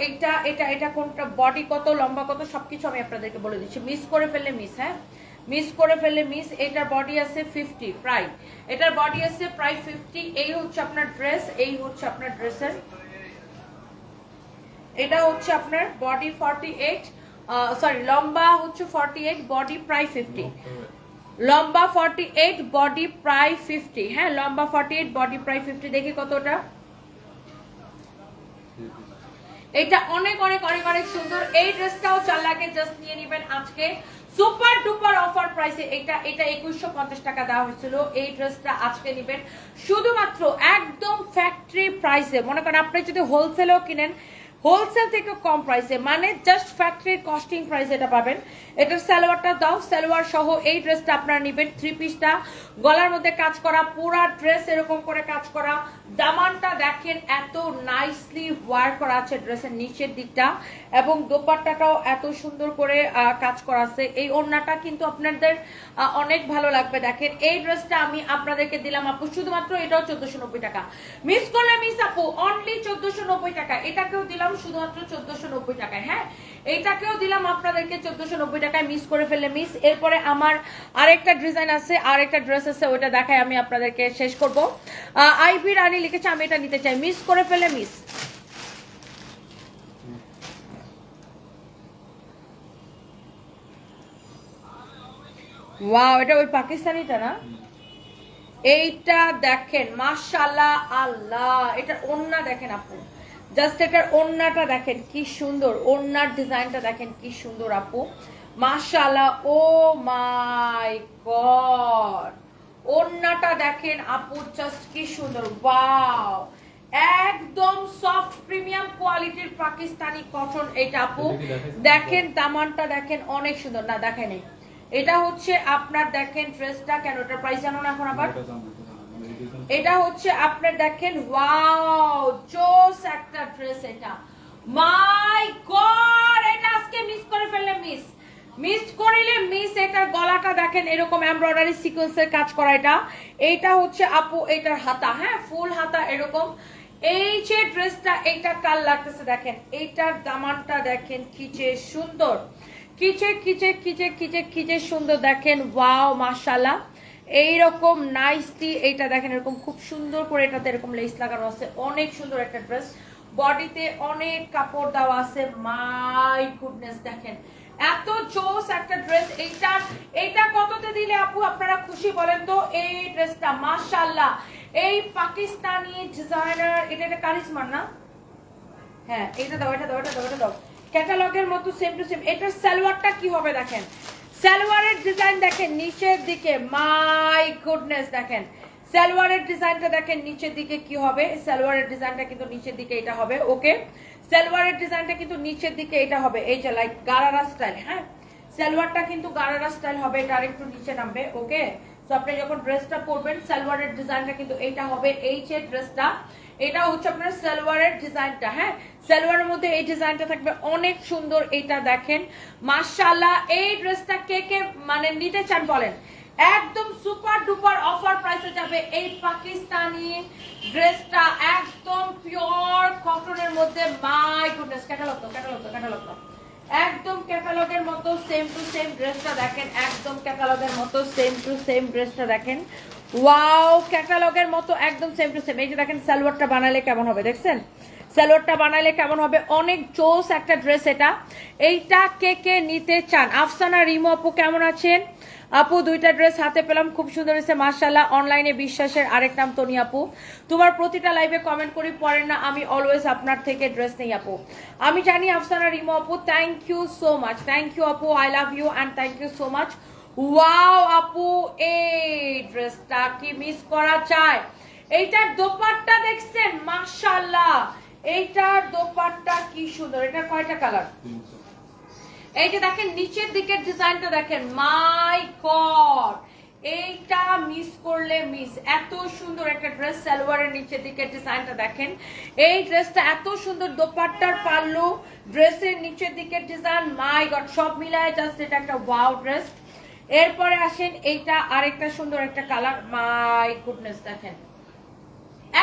এটা এটা এটা কোনটা, বডি কত, লম্বা কত, সবকিছু আমি আপনাদেরকে বলে দিচ্ছি। মিস করে ফেললে মিস। হ্যাঁ, মিস করে ফেললে মিস। এটার বডি আছে 50 প্রায়, এটার বডি আছে প্রায় 50। এই হচ্ছে আপনার ড্রেস, এই হচ্ছে আপনার ড্রেসের, এটা হচ্ছে আপনার বডি 48, সরি লম্বা হচ্ছে 48, বডি প্রায় 50। লম্বা 48 বডি প্রায় 50। হ্যাঁ লম্বা 48 বডি প্রায় 50। দেখি কতটা। এটা অনেক অনেক অনেক অনেক সুন্দর। এই ড্রেসটাও 4 লাখে জাস্ট নিয়ে নেবেন আজকে সুপার ডুপার অফার প্রাইসে। এটা 2150 টাকা দেওয়া হয়েছিল, এই ড্রেসটা আজকে নেবেন শুধুমাত্র একদম ফ্যাক্টরি প্রাইসে। মনে করেন আপনি যদি হোলসেলেও কিনেন, হোলসেল থেকে কম প্রাইসে, মানে জাস্ট ফ্যাক্টরি কস্টিং প্রাইস এটা পাবেন। এটার সালোয়ারটা দাও, সালোয়ার সহ এই ড্রেসটা আপনারা নেবেন। 3 পিসটা গলার মধ্যে কাজ করা, পুরা ড্রেস এরকম করে কাজ করা। দামানটা দেখেন এত নাইসলি ওয়ার্ক করা আছে ড্রেসের নিচের দিকটা, এবং দোপাট্টাটাও এত সুন্দর করে কাজ করা আছে। এই ওড়নাটা কিন্তু আপনাদের অনেক ভালো লাগবে। দেখেন এই ড্রেসটা আমি আপনাদেরকে দিলাম আপু শুধুমাত্র, এটাও 1490 টাকা। মিস করলে মিস আপু, অনলি 1490 টাকা। এটাকেও দিলাম শুধুমাত্র 1490 টাকায়। হ্যাঁ এইটাকেও দিলাম আপনাদেরকে 1490 টাকায়, মিস করে ফেললে মিস। এরপরে আমার আরেকটা ডিজাইন আছে, আরেকটা ড্রেস আছে, ওইটা দেখাই আমি আপনাদেরকে শেষ করব। আইভি রানী লিখেছে আমি এটা নিতে চাই, মিস করে ফেলে মিস। ওয়াও, এটা ওই পাকিস্তানিটা না? এইটা দেখেন মাশাআল্লাহ, আল্লাহ এটার ওড়না দেখেন আপু, জাস্ট এটার ওড়নাটা দেখেন কি সুন্দর, ওড়নার ডিজাইনটা দেখেন কি সুন্দর আপু, মাশাআল্লাহ। ও মাই গড, ওড়নাটা দেখেন আপু জাস্ট কি সুন্দর, ওয়াও। একদম সফট প্রিমিয়াম কোয়ালিটির পাকিস্তানি কটন এটা আপু। দেখেন দামানটা দেখেন অনেক সুন্দর। না দেখেন নেই, এটা হচ্ছে আপনার দেখেন ড্রেসটা, কেন এটার প্রাইস জানো না এখন আবার? এটা হচ্ছে আপনার দেখেন, ওয়াও জোস একটা ড্রেস এটা, মাই গড। এটা আজকে মিস করে ফেললে মিস, মিস করিলে মিস। এটার গলাটা দেখেন এরকম এমব্রয়ডারি সিকোয়েন্সের কাজ করা। এইটা হচ্ছে আপু এটার হাতা, হ্যাঁ ফুল হাতা এরকম। এই যে ড্রেসটা এইটা কাল লাগতেছে দেখেন, এইটার দামানটা দেখেন কি যে সুন্দর, কিচে কিচে কিচে কিচে কিচে সুন্দর দেখেন, ওয়াও মাশাআল্লাহ। এইরকম নাইসলি এইটা দেখেন এরকম খুব সুন্দর করে এটাতে এরকম লেস লাগানো আছে, অনেক সুন্দর একটা ড্রেস। বডিতে অনেক কাপড় দেওয়া আছে, মাই গুডনেস দেখেন এত জোস একটা ড্রেস। এইটা কততে দিলে আপু আপনারা খুশি বলেন তো? এই ড্রেসটা মাশাআল্লাহ, এই পাকিস্তানি ডিজাইনার, এটা একটা কারিজমার না? হ্যাঁ এটা দাও, এটা দাও, এটা দাও, এটা দাও। ক্যাটালগের মতো সেম টু সেম। এটার সালোয়ারটা কি হবে দেখেন, সালোয়ারের ডিজাইন দেখেন নিচের দিকে, মাই গুডনেস দেখেন সালোয়ারের ডিজাইনটা দেখেন নিচের দিকে কি হবে। সালোয়ারের ডিজাইনটা কিন্তু নিচের দিকে এটা হবে, ওকে। সালোয়ারের ডিজাইনটা কিন্তু নিচের দিকে এটা হবে, এই যে লাইক গারারা স্টাইল। হ্যাঁ সালোয়ারটা কিন্তু গারারা স্টাইল হবে, এটা আরেকটু নিচে নামবে, ওকে। তো আপনি যখন ড্রেসটা পরবেন সালোয়ারের ডিজাইনটা কিন্তু এইটা হবে, এই যে ড্রেসটা এটা হচ্ছে আপনার সালোয়ারের ডিজাইনটা। হ্যাঁ সালোয়ারের মধ্যে এই ডিজাইনটা থাকবে অনেক সুন্দর, এটা দেখেন মাশাআল্লাহ। এই ড্রেসটা কে কে মানে নিতে চান বলেন? একদম সুপার ডুপার অফার প্রাইসে যাবে এই পাকিস্তানি ড্রেসটা, একদম পিওর কটনের মধ্যে, মাই গুডনেস। ক্যাটালগ তো, ক্যাটালগ তো, ক্যাটালগ তো, একদম ক্যাটালগের মতো সেম টু সেম ড্রেসটা দেখেন, একদম ক্যাটালগের মতো সেম টু সেম ড্রেসটা দেখেন, ওয়াও ক্যাটালগের মতো একদম সেম টু সেম। এই যে দেখেন সালোয়ারটা বানালে কেমন হবে, দেখছেন সালোয়ারটা বানালে কেমন হবে, অনেক জোস একটা ড্রেস এটা। এইটা কে কে নিতে চান? আফসানা রিমো আপু কেমন আছেন? আপু দুইটা ড্রেস হাতে পেলাম, খুব সুন্দর হয়েছে মাশাআল্লাহ। অনলাইনে বিশ্বাসের আরেক নাম তনি আপু, তোমার প্রতিটা লাইভে কমেন্ট করি, পড়েন না, আমি অলওয়েজ আপনার থেকে ড্রেস নেই আপু। আমি জানি আফসানা রিমো আপু, thank you so much, thank you আপু, I love you and thank you so much. Wow আপু এই ড্রেসটা কি মিস করা যায়? এইটার দোপাট্টা দেখছেন মাশাআল্লাহ, এইটার দোপাট্টা কি সুন্দর। এটার কয়টা কালার? এই যে দেখেন নিচের দিকের ডিজাইনটা দেখেন, মাই গড এইটা মিস করলে মিস। এত সুন্দর একটা ড্রেস, সালোয়ারের নিচের দিকের ডিজাইনটা দেখেন, এই ড্রেসটা এত সুন্দর, দোপাট্টার পাল্লু, ড্রেসের নিচের দিকের ডিজাইন, মাই গড সব মিলায় জাস্ট এটা একটা ওয়াও ড্রেস। এরপরে আসেন এইটা আরেকটা সুন্দর একটা কালার, মাই গুডনেস দেখেন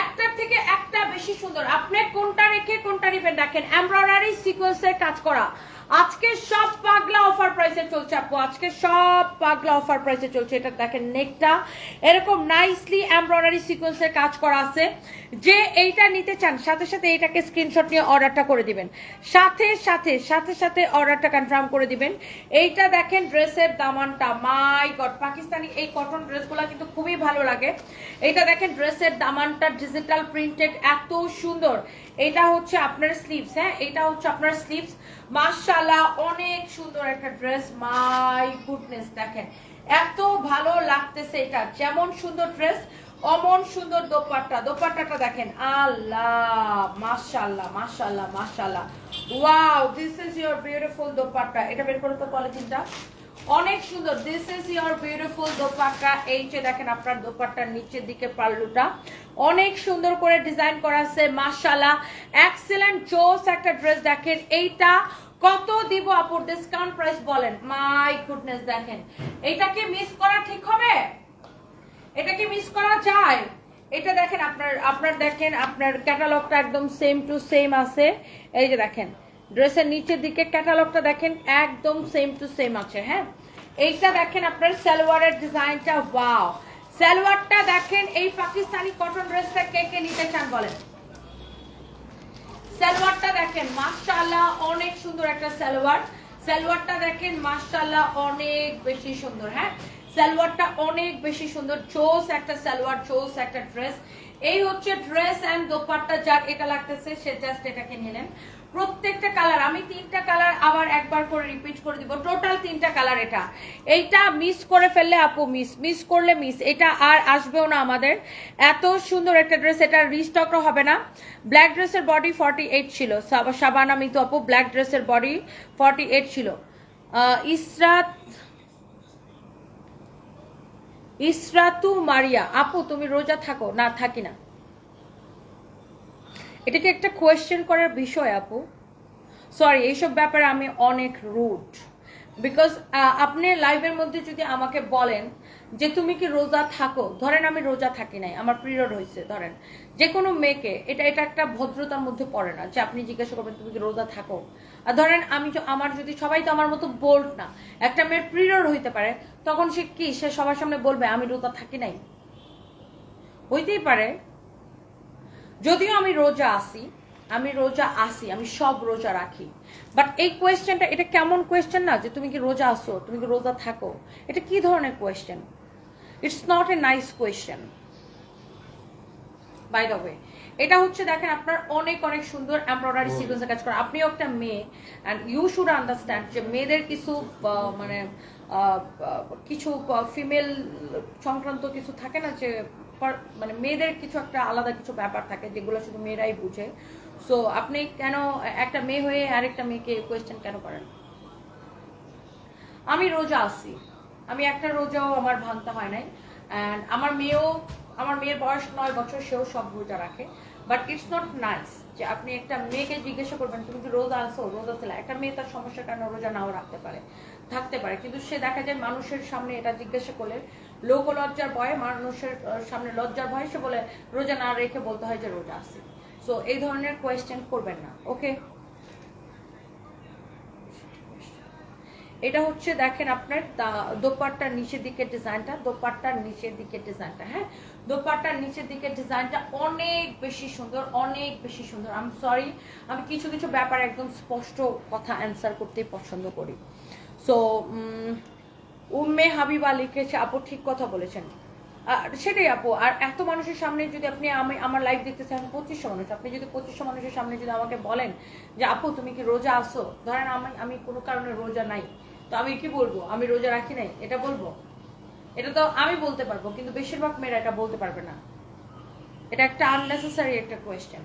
একটার থেকে একটা বেশি সুন্দর। আপনি কোনটা রেখে কোনটা নেবেন দেখেন, এমব্রয়ডারি সিকোয়েন্সের কাজ করা, আজকে সব পাগলা অফার প্রাইসে চলছে আপু, আজকে সব পাগলা অফার প্রাইসে চলছে। এটা দেখেন নেকটা এরকম নাইসলি এমব্রয়ডারি সিকোয়েন্সের কাজ করা আছে। যে এইটা নিতে চান সাথে সাথে এইটাকে স্ক্রিনশট নিয়ে অর্ডারটা করে দিবেন, সাথে সাথে সাথে সাথে অর্ডারটা কনফার্ম করে দিবেন। এইটা দেখেন ড্রেসের দামানটা, মাই গড, পাকিস্তানি এই কটন ড্রেসগুলো কিন্তু খুবই ভালো লাগে। এইটা দেখেন ড্রেসের দামানটা ডিজিটাল প্রিন্টেড, এত সুন্দর। এটা হচ্ছে আপনার স্লিভস, হ্যাঁ এটা হচ্ছে আপনার স্লিভস। মাশাআল্লাহ অনেক সুন্দর একটা ড্রেস, মাই গুডনেস দেখেন এত ভালো লাগতেছে। এটা যেমন সুন্দর ড্রেস অমন সুন্দর দোপাট্টা, দোপাট্টাটা দেখেন আল্লাহ মাশাআল্লাহ মাশাআল্লাহ মাশাআল্লাহ, wow this is your beautiful dupatta. এটা বের করে তো পলিথিনটা, অনেক সুন্দর। This is your beautiful dupatta. এই যে দেখেন আপনার দোপাট্টার নিচের দিকে পাল্লুটা অনেক সুন্দর করে ডিজাইন করা আছে, মাশাআল্লাহ এক্সেলেন্ট জোস একটা ড্রেস। দেখেন এইটা কত দিব আপু ডিসকাউন্ট প্রাইস বলেন? মাই গুডনেস দেখেন, এইটাকে মিস করা ঠিক হবে? এটা কি মিস করা যায়? এটা দেখেন আপনার দেখেন আপনার ক্যাটালগটা একদম সেম টু সেম আছে। এই যে দেখেন ড্রেসের নিচের দিকে ক্যাটালগটা দেখেন একদম সেম টু সেম আছে। হ্যাঁ এইটা দেখেন আপনার সালোয়ারের ডিজাইনটা, ওয়াও সালোয়ারটা দেখেন। এই পাকিস্তানি কটন ড্রেসটা কে কে নিতে চান বলেন? সালোয়ারটা দেখেন মাশাআল্লাহ অনেক সুন্দর একটা সালোয়ার। সালোয়ারটা দেখেন মাশাআল্লাহ অনেক বেশি সুন্দর। হ্যাঁ সালোয়ারটা অনেক বেশি সুন্দর, চোস একটা সালোয়ার, চোস একটা ড্রেস। এই হচ্ছে ড্রেস এন্ড দোপাট্টা। যার এটা লাগতেছে সে জাস্ট এটাকে নিলেন। প্রত্যেকটা কালার আমি 3টা কালার আবার একবার করে রিপিট করে দিব, টোটাল 3টা কালার। এটা এইটা মিস করে ফেললে আপু মিস করলে মিস, এটা আর আসবেও না আমাদের। এত সুন্দর একটা ড্রেস, এটা রিস্টকও হবে না। ব্ল্যাক ড্রেসের বডি 48 ছিল, শাবানা মিতু আপু ব্ল্যাক ড্রেসের বডি 48 ছিল। ইসরাতু মারিয়া আপু তুমি রোজা থাকো? না থাকি না। এটা কি একটা কোয়েশ্চেন করার বিষয় আপু? সরি এইসব ব্যাপারে আমি অনেক রুড। বিকজ আপনি লাইভের মধ্যে যদি আমাকে বলেন যে তুমি কি রোজা থাকো, ধরেন আমি রোজা থাকি নাই, আমার পিরিয়ড হয়েছে, ধরেন যে কোনো মেয়েকে এটা একটা ভদ্রতার মধ্যে পড়ে না যে আপনি জিজ্ঞাসা করবেন তুমি কি রোজা থাকো। আর ধরেন আমার যদি সবাই তো আমার মতো বোল্ড না, একটা মেয়ের পিরিয়ড হইতে পারে, তখন সে সবার সামনে বলবে আমি রোজা থাকি নাই? হইতেই পারে। যদিও আমি রোজা আসি, আমি সব রোজা রাখি, বাট এই কোয়েশ্চেনটা এটা কেমন কোয়েশ্চেন না যে তুমি কি রোজা আসো, তুমি কি রোজা থাকো? এটা কি ধরনের question? It's not a nice question by the way. এটা হচ্ছে দেখেন আপনার অনেক অনেক সুন্দর এমব্রয়ডারি সিকোয়েন্সের কাজ করা। আপনিও একটা মেয়ে অ্যান্ড ইউ শুড আন্ডারস্ট্যান্ড যে মেয়েদের কিছু মানে কিছু ফিমেল সংক্রান্ত কিছু থাকে না, যে মানে মেয়েদের কিছু একটা আলাদা কিছু ব্যাপার থাকে যেগুলো শুধু মেয়েরাই বুঝে। সো আপনি কেন একটা মেয়ে হয়ে আরেকটা মেয়েকে কোয়েশ্চেন কেন করেন? আমি রোজা আছি, আমি একটা রোজাও আমার ভাঙতে হয় নাই। অ্যান্ড আমার মেয়ের বয়স 9 বছর, সেও সব রোজা রাখে। বাট ইটস নট নাইস যে আপনি একটা মেয়েকে জিজ্ঞাসা করবেন তুমি কি রোজা আসো, রোজা ছিল। একটা মেয়ে তার সমস্যার কারণে রোজা নাও থাকতে পারে, কিন্তু সে দেখা যায় মানুষের সামনে এটা জিজ্ঞাসা করলে লোক লজ্জার ভয়ে, মানুষের সামনে লজ্জার ভয়ে সে বলে রোজা না রেখে বলতে হয় যে রোজা আসি। সো এই ধরনের কোয়েশ্চেন করবেন না, ওকে? এটা হচ্ছে দেখেন আপনার দোপাট্টার নিচের দিকের ডিজাইনটা, দোপাট্টার নিচের দিকের ডিজাইনটা। হ্যাঁ দোপাট্টার নিচের দিকের ডিজাইনটা অনেক বেশি সুন্দর, অনেক বেশি সুন্দর। আই এম সরি, আমি কিছু কিছু ব্যাপারে একদম স্পষ্ট কথা অ্যান্সার করতেই পছন্দ করি। সো উম্মে হাবিবা লিখেছে আপু ঠিক কথা বলেছেন। সেটাই আপু। আর এত মানুষের সামনে যদি আপনি আমার লাইভ দেখতেছেন 2500 মানুষ, আপনি যদি 2500 মানুষের সামনে যদি আমাকে বলেন যে আপু তুমি কি রোজা আসো, ধরেন আমি কোনো কারণে রোজা নাই, তো আমি কি বলবো আমি রোজা রাখি নাই? এটা বলবো? এটা তো আমি বলতে পারবো, কিন্তু বেশিরভাগ মেয়েরা এটা বলতে পারবে না। এটা একটা আননেসেসারি একটা কোয়েশ্চেন,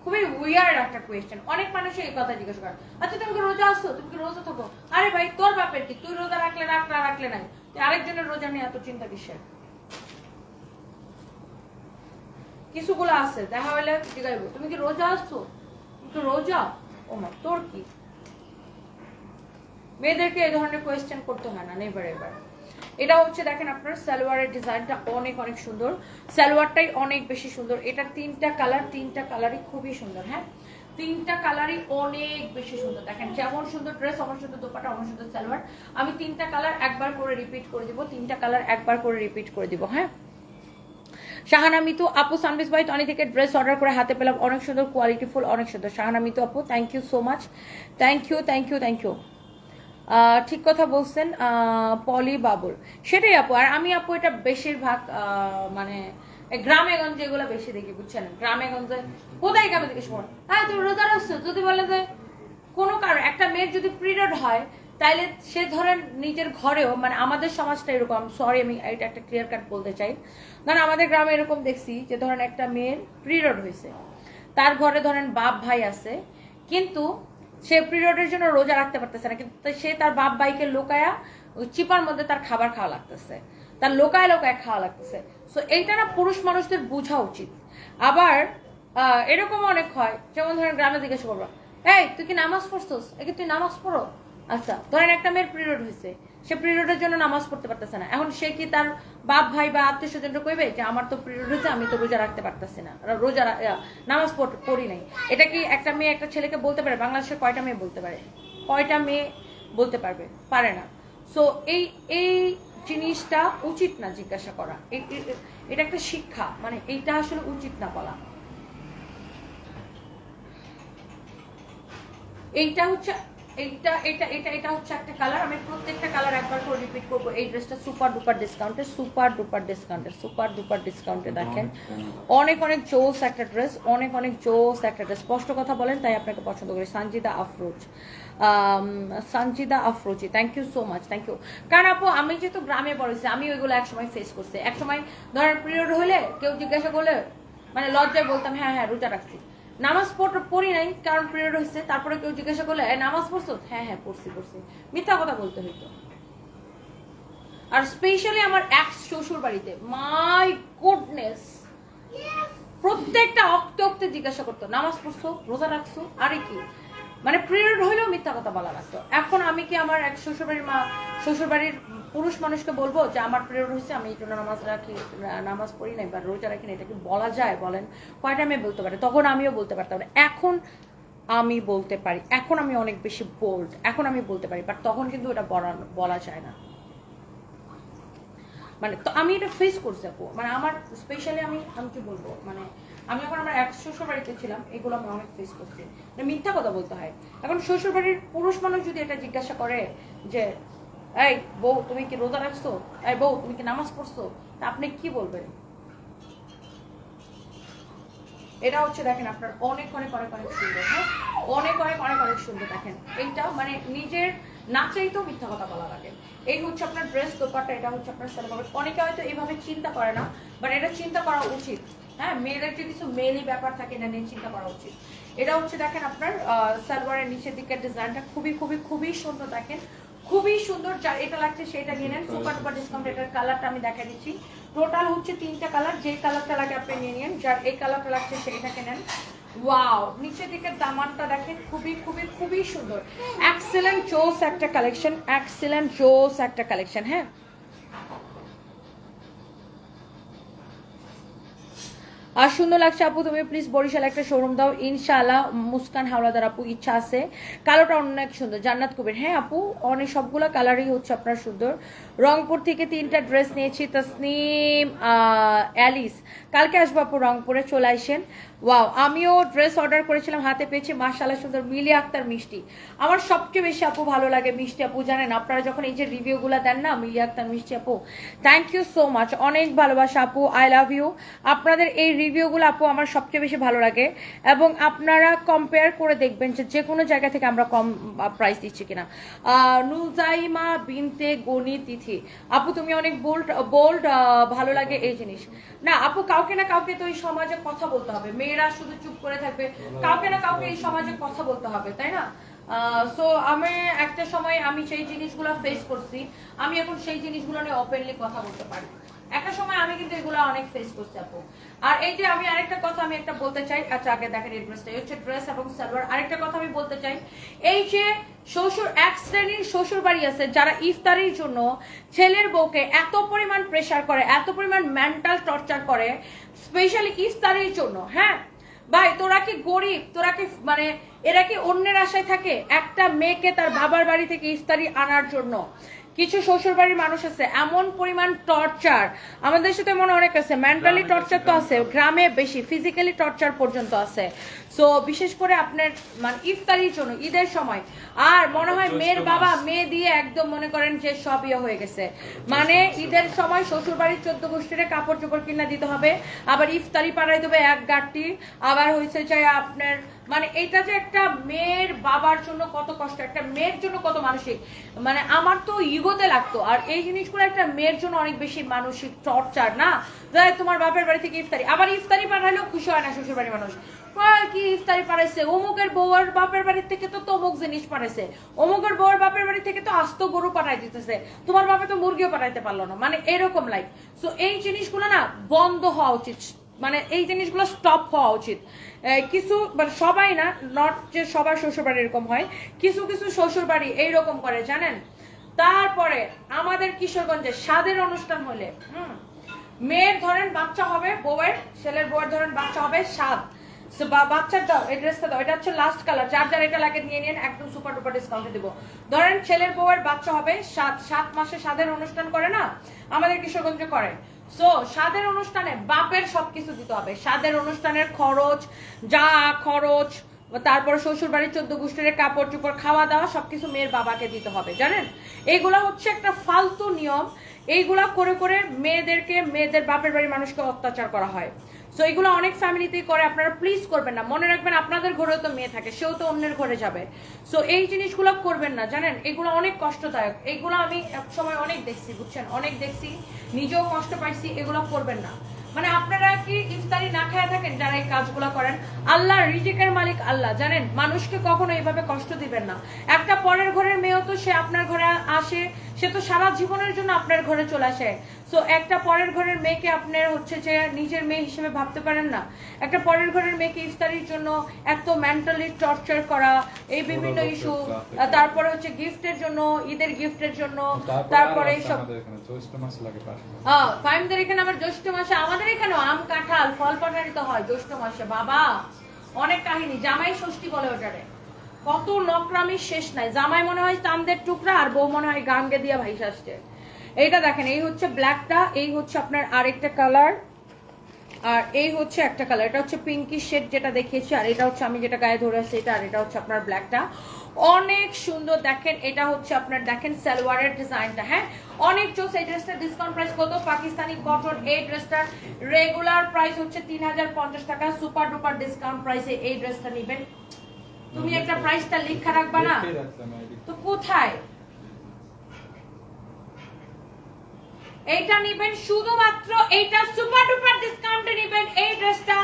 খুবই উইয়ার্ড একটা কোয়েশ্চেন। অনেক মানুষই এই কথা জিজ্ঞাসা করে, আচ্ছা তুমি কি রোজা আসছো, তুমি কি রোজা থাকো? আরে ভাই তোর বাপের কি, তুই রোজা রাখলে রাখ, না রাখলে নাই, তুই আরেকজনের রোজা নিয়ে এত চিন্তা কিসের? কিছুগুলো আছে দেখা হলে জিগাইবো তুমি কি রোজা আসছো, তুমি কি রোজা, ও মা তোর কি? মেয়েদেরকে এই ধরনের কোয়েশ্চেন করতে হয় না, নেভার এভার। এটা হচ্ছে দেখেন আপনার সালোয়ারের ডিজাইনটা অনেক অনেক সুন্দর, সালোয়ারটাই অনেক বেশি সুন্দর। এটা 3টা কালার, 3টা কালারই খুবই সুন্দর। হ্যাঁ তিনটা কালারই অনেক বেশি সুন্দর। দেখেন যেমন সুন্দর ড্রেস, অমন সুন্দর দোপাট্টা, অমন সুন্দর সালোয়ার। আমি তিনটা কালার একবার করে রিপিট করে দিব, তিনটা কালার একবার করে রিপিট করে দিব। হ্যাঁ, শাহানা মিতু আপু, সানবিস বাই টনি থেকে ড্রেস অর্ডার করে হাতে পেলাম, অনেক সুন্দর, কোয়ালিটিফুল, অনেক সুন্দর। শাহানা মিতু আপু, thank you so much, thank you thank you thank you. ঠিক কথা বলছেন পলি বাবুল, সেটাই আপু। আর আমি আপু এটা বেশিরভাগ মানে গ্রামে গঞ্জে এগুলো বেশি দেখি, বুঝছেন? গ্রামে গঞ্জে কোথায় গ্রামে দেখি সময়, হ্যাঁ তুমি রোজা রাখছো, যদি বলে যে কোনো কারণ একটা মেয়ের যদি পিরিয়ড হয়, তাইলে সে ধরেন নিজের ঘরেও, মানে আমাদের সমাজটা এরকম, সরি আমি এটা একটা ক্লিয়ার কাট বলতে চাই, ধরেন আমাদের গ্রামে এরকম দেখছি যে ধরেন একটা মেয়ের পিরিয়ড হয়েছে, তার ঘরে ধরেন বাপ ভাই আছে, কিন্তু সে পিরিয়ডের জন্য রোজা রাখতে পারতেছে না, কিন্তু সে তার বাপ ভাইকে লোকায়া ওই চিপার মধ্যে তার খাবার খাওয়া লাগতেছে, তার লোকায় লোকায় খাওয়া লাগতেছে। সো এইটা না পুরুষ মানুষদের বোঝা উচিত। আবার এরকম অনেক হয়, যেমন ধরেন গ্রামে জিজ্ঞাসা করবো, এই তুই কি নামাজ পড়ছস, একে তুই নামাজ পড়ো। আচ্ছা, ধরেন একটা মেয়ের পিরিয়ড হয়েছে, সে পিরিয়ডের জন্য নামাজ পড়তে পারতেছে না, এখন সে কি তার বাপ ভাই বা আত্মীয় স্বজনরা কইবে যে আমার তো পিরিয়ড হয়েছে, আমি তো রোজা রাখতে পারতেছি না, নামাজ পড়ি নাই? এটা কি একটা মেয়ে একটা ছেলেকে বলতে পারে? বাংলাদেশের কয়টা মেয়ে বলতে পারে? কয়টা মেয়ে বলতে পারে না। সো এই এই জিনিসটা উচিত না জিজ্ঞাসা করা, এটা একটা শিক্ষা, মানে এইটা আসলে উচিত না বলা। এইটা হচ্ছে এটা হচ্ছে একটা কালার। আমি প্রত্যেকটা কালার একবার করে রিপিট করব। এই ড্রেসটা সুপার ডুপার ডিসকাউন্টে দেখেন, অনেক অনেক জোস একটা ড্রেস, অনেক অনেক জোস একটা ড্রেস। স্পষ্ট কথা বলেন, তাই আপনাকে পছন্দ করি। Sanjida Afrozi, thank you so much, thank you. কারণ আপু আমি যেহেতু গ্রামে পড়েছি, আমি ওইগুলো একসময় ফেস করছি। একসময় ধরেন পিরিয়ড হলে কেউ জিজ্ঞাসা করলে মানে লজ্জায় বলতাম হ্যাঁ হ্যাঁ রোজা রাখছি, নামাজ পড়ি নাই কারণ পিরিয়ড হচ্ছে। তারপরে কেউ জিজ্ঞাসা করলে নামাজ পড়ছো, হ্যাঁ হ্যাঁ পড়ছি, মিথ্যা কথা বলতে হইতো। আর স্পেশালি আমার এক্স শ্বশুর বাড়িতে, মাই গুডনেস, প্রত্যেকটা অক্তে জিজ্ঞাসা করতো নামাজ পড়ছো, রোজা রাখছো, আরে কি, মানে পিরিয়ড হইলেও মিথ্যা কথা বলা লাগতো। এখন আমি কি আমার এক শ্বশুরবাড়ির পুরুষ মানুষকে বলবো যে আমার পিরিয়ড হয়েছে, আমি এই জন্য নামাজ পড়ি নাই বা রোজা রাখি না? এটা কি বলা যায় বলেন? কয়টা মেয়ে বলতে পারে? তখন আমিও বলতে পারতাম না। এখন আমি বলতে পারি, এখন আমি অনেক বেশি বোল্ড, এখন আমি বলতে পারি, বাট তখন কিন্তু এটা বলা যায় না। মানে তো আমি এটা ফেস করছি আপু, মানে আমার স্পেশালি আমি কি বলবো, মানে আমি এখন আমার এক শ্বশুর বাড়িতে ছিলাম, এগুলো আমি অনেক ফেস করছি, মানে মিথ্যা কথা বলতে হয়। এখন শ্বশুর বাড়ির পুরুষ মানুষ যদি এটা জিজ্ঞাসা করে যে এই বউ তুমি কি রোজা রাখছো, এই বউ তুমি কি নামাজ পড়ছো, তা আপনি কি বলবেন? এটা হচ্ছে দেখেন আপনার অনেক অনেক অনেক অনেক সুন্দর, হ্যাঁ অনেক অনেক অনেক অনেক সুন্দর। দেখেন এইটা মানে নিজের নাচেই মিথ্যা কথা বলা লাগে। এই হচ্ছে আপনার ড্রেস, দোপাট্টা, এটা হচ্ছে আপনার সালোয়ার। অনেকে হয়তো এইভাবে চিন্তা করে না, বাট এটা চিন্তা করা উচিত। হ্যাঁ, মেয়েদের যে কিছু মেয়েলি ব্যাপার থাকে, এটা নিয়ে চিন্তা করা উচিত। এটা হচ্ছে দেখেন আপনার সালোয়ারের নিচের দিকের ডিজাইনটা খুবই খুবই খুবই সুন্দর, দেখেন খুবই সুন্দর। যার এটা লাগছে সেটা নিয়ে নেন, সুপার ডুপার ডিসকাউন্ট। এটার কালারটা আমি দেখা দিচ্ছি, টোটাল হচ্ছে 3টা কালার, যে কালারটা লাগে আপনি নিয়ে নিন। যার এই কালারটা লাগছে সেইটাকে নেন। ওয়াও, নিচের দিকের দামানটা দেখেন, খুবই খুবই খুবই সুন্দর। এক্সেলেন্ট জোস একটা কালেকশন, এক্সেলেন্ট জোস একটা কালেকশন। হ্যাঁ, আর সুন্দর লাগছে আপু, তুমি প্লিজ বরিশাল একটা শোরুম দাও ইনশাআল্লাহ। মুস্কান হাওলাদার আপু, ইচ্ছা আছে। কালোটা অনেক সুন্দর, জান্নাত কবির। হ্যাঁ আপু, অনেক সবগুলো কালারই হচ্ছে আপনার সুন্দর। রংপুর থেকে 3টা ড্রেস নিয়েছি, তসনিম অ্যালিস। কালকে আসবো আপু, রংপুরে চলে আসেন। ওয়াও, আমিও ড্রেস অর্ডার করেছিলাম, হাতে পেয়েছি, মাশাআল্লাহ সুন্দর। মিলি আক্তার মিষ্টি, আমার সবচেয়ে বেশি আপু ভালো লাগে মিষ্টি আপু, জানেন আপনারা যখন এই যে রিভিউগুলো দেন না, মিলি আক্তার মিষ্টি আপু, থ্যাংক ইউ সো মাচ, অনেক ভালোবাসা আপু, আই লাভ ইউ। আপনাদের এই রিভিউগুলো আপু আমার সবচেয়ে বেশি ভালো লাগে, এবং আপনারা কম্পেয়ার করে দেখবেন যে কোনো জায়গা থেকে আমরা কম প্রাইস দিচ্ছি কিনা। নুজাইমা বিনতে গনি তিথি আপু, তুমি অনেক বোল্ড, ভালো লাগে এই জিনিস। না আপু, কাউকে না কাউকে তো এই সমাজে কথা বলতে হবে, মেয়েরা শুধু চুপ করে থাকবে? কাউকে না কাউকে এই সমাজে কথা বলতে হবে, তাই না? সো আমি একটা সময় আমি সেই জিনিসগুলো ফেস করছি, আমি এখন সেই জিনিসগুলো নিয়ে ওপেনলি কথা বলতে পারি। একটা সময় আমি কিন্তু এগুলো অনেক ফেস করছি আপু। আর এই যে আমি আরেকটা কথা আমি একটা বলতে চাই, আচ্ছা আগে দেখেন এই ড্রেসটা, হচ্ছে ড্রেস এবং সালোয়ার। আরেকটা কথা আমি বলতে চাই, এই যে এক শ্রেণীর শ্বশুর বাড়ি আছে যারা ইফতারির জন্য ছেলের বউকে এত পরিমাণ প্রেসার করে, এত পরিমাণ মেন্টাল টর্চার করে, স্পেশালি ইফতারির জন্য। হ্যাঁ, ভাই তোরা কি গরিব, তোরা কি মানে এরা কি অন্যের আশায় থাকে? একটা মেয়েকে তার বাবার বাড়ি থেকে ইফতারি আনার জন্য কিছু শ্বশুর বাড়ির মানুষ আছে এমন পরিমাণ টর্চার, আমাদের সাথে মনে অনেক আছে, মেন্টালি টর্চার তো আছে, গ্রামে বেশি ফিজিক্যালি টর্চার পর্যন্ত আছে। সো বিশেষ করে আপনার মানে ইফতারির জন্য ঈদের সময় আর মনে হয় মেয়ের বাবা মেয়ে দিয়ে একদম মনে করেন যে সব ইয়ে হয়ে গেছে, মানে ঈদের সময় শ্বশুর বাড়ির 14 গোষ্ঠীরে কাপড় চোপড় কিনা দিতে হবে, আবার ইফতারি পাঠাই দেবে এক গাঁটটি, আবার হয়েছে চাই আপনার মানে এটা যে একটা মেয়ের বাবার জন্য কত কষ্ট, একটা মেয়ের জন্য কত মানসিক, মানে আমার তো ইগোতে লাগতো। আর এই জিনিসগুলো একটা মেয়ের জন্য অনেক বেশি মানসিক টর্চার না, যাই তোমার বাপের বাড়ি থেকে ইফতারি, আবার ইফতারি পাঠালেও খুশি হয় না শ্বশুর বাড়ির মানুষ, কি ইফতারি পাঠাইছে, অমুকের বউয়ের বাপের বাড়ির থেকে তো তমুক জিনিস পাঠাইছে, অমুকের বউয়ের বাপের বাড়ি থেকে তো আস্ত গরু পাঠাই দিতেছে, তোমার বাপে তো মুরগিও পাঠাইতে পারলো না, মানে এরকম লাইক। সো এই জিনিসগুলো না বন্ধ হওয়া উচিত, মানে এই জিনিসগুলো স্টপ হওয়া উচিত। কিছু মানে সবাই না, নট যে সবার শ্বশুরবাড়ি এরকম হয়, কিছু কিছু শ্বশুরবাড়ি এইরকম করে জানেন। তারপরে আমাদের কিশোরগঞ্জে স্বাদের অনুষ্ঠান হলে মেয়ের ধরেন বাচ্চা হবে, বউয়ের ছেলের বউয়ের ধরেন বাচ্চা হবে স্বাদ, বাচ্চার দাও এই ড্রেসটা দাও, এটা হচ্ছে লাস্ট কালার, যার যার এটা লাগে নিয়ে নিন, একদম সুপার ডুপার ডিসকাউন্টে দিব। ধরেন ছেলের বউয়ের বাচ্চা হবে 7 মাসে স্বাদের অনুষ্ঠান করে না আমাদের কিশোরগঞ্জে করে। সো স্বাদের অনুষ্ঠানে বাপের সবকিছু দিতে হবে, স্বাদের অনুষ্ঠানের খরচ যা খরচ, তারপর শ্বশুর বাড়ির 14 গোষ্ঠীর কাপড় চোপড় খাওয়া দাওয়া সবকিছু মেয়ের বাবাকে দিতে হবে, জানেন। এইগুলা হচ্ছে একটা ফালতু নিয়ম, এইগুলা করে করে মেয়েদের বাপের বাড়ির মানুষকে অত্যাচার করা হয়। সো এগুলো অনেক ফ্যামিলিতেই করে, আপনারা প্লিজ করবেন না, মনে রাখবেন আপনাদের ঘরেও তো মেয়ে থাকে, সেও তো অন্যের ঘরে যাবে। সো এই জিনিসগুলো করবেন না, জানেন এগুলো অনেক কষ্টদায়ক, এইগুলো আমি এক সময় অনেক দেখছি, বুঝছেন, অনেক দেখছি, নিজেও কষ্ট পাইছি, এগুলো করবেন না। মানে আপনারা কি ইফতারি না খেয়ে থাকেন যারা এই কাজগুলো করেন? আল্লাহ রিজিকের মালিক আল্লাহ, জানেন মানুষকে কখনো এইভাবে কষ্ট দিবেন না। একটা পরের ঘরের মেয়েও তো সে আপনার ঘরে আসে, সে তো সারা জীবনের জন্য আপনার ঘরে চলে আসে। সো একটা পরের ঘরের মেয়েকে আপনার হচ্ছে যে নিজের মেয়ে হিসেবে ভাবতে পারেন না? একটা পরের ঘরের মেয়েকে ইফতারির জন্য এত মেন্টালি টর্চার করা, এই বিভিন্ন ইস্যু, তারপরে হচ্ছে গিফটের জন্য, ঈদের গিফটের জন্য, তারপরে এইসব ফাইমদের এখানে আবার জ্যৈষ্ঠ মাসে, আমাদের এখানেও আম কাঁঠাল ফল পাঠানিত হয় জ্যৈষ্ঠ মাসে, বাবা অনেক কাহিনী, জামাই ষষ্ঠী বলে ওটারে, কত নকরামি শেষ নাই, জামাই মনে হয় চাঁদের টুকরা আর বউ মনে হয় গাঙ্গে দিয়া ভাইস আসছে। এইটা দেখেন, এই হচ্ছে ব্ল্যাকটা, এই হচ্ছে আপনার আরেকটা কালার, আর এই হচ্ছে একটা কালার, এটা হচ্ছে পিঙ্কি শেড যেটা দেখিয়েছি, আর এটা হচ্ছে আমি যেটা গায়ে ধরে আছি এটা, আর এটা হচ্ছে আপনার ব্ল্যাকটা, অনেক সুন্দর দেখেন। এটা হচ্ছে আপনার দেখেন সালোয়ারের ডিজাইনটা, হ্যাঁ অনেক জোস। এই ড্রেসটার ডিসকাউন্ট প্রাইস কত? পাকিস্তানি কটন, এই ড্রেসটার রেগুলার প্রাইস হচ্ছে 3050 টাকা, সুপার ডুপার ডিসকাউন্ট প্রাইসে এই ড্রেসটা নেবেন। তুমি একটা প্রাইসটা লিখা রাখবা না তো কোথায়? এইটা নেবেন শুধুমাত্র, এইটা সুপার ডুপার ডিসকাউন্টে নেবেন এই ড্রেসটা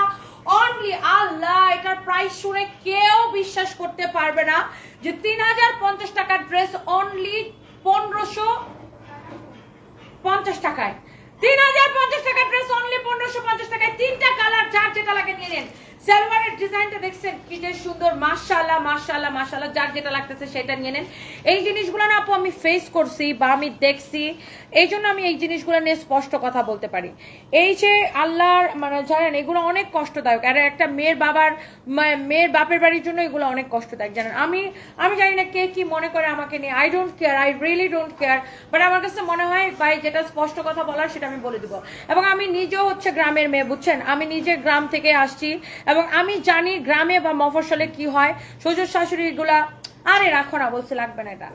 অনলি। আল্লাহ, এটার প্রাইস শুনে কেউ বিশ্বাস করতে পারবে না যে 3050 টাকার ড্রেস অনলি 1550 টাকায়, 3050 টাকার ড্রেস অনলি 1550 টাকায়, তিনটা কালার, যার যেটা লাগে নিয়ে নেন। সালোয়ারের ডিজাইনটা দেখছেন কি যে সুন্দর, মাশাআল্লাহ মাশাআল্লাহ মাশাআল্লাহ, যার যেটা লাগতেছে সেটা নিয়ে নেন। এই জিনিসগুলো না আপু আমি ফেস করছি বা আমি দেখছি, এই জন্য আমি এই জিনিসগুলো নিয়ে স্পষ্ট কথা বলতে পারি। এই যে আল্লাহর মানে জানেন এগুলো অনেক কষ্টদায়ক, আর একটা মেয়ের বাপের বাড়ির জন্য এগুলো অনেক কষ্টদায়ক, জানেন। আমি জানি না কে কি মনে করে আমাকে নিয়ে, I don't care, I really don't care, but আমার কাছে মনে হয় ভাই যেটা স্পষ্ট কথা বলার সেটা আমি বলে দিব। এবং আমি নিজেও হচ্ছে গ্রামের মেয়ে, বুঝছেন, আমি নিজে গ্রাম থেকে আসছি, এবং আমি জানি গ্রামে বা মফস্বলে কি হয়। শ্বশুর শাশুড়ি গুলা, আরে রাখো না বলছে, লাগবে না এটা।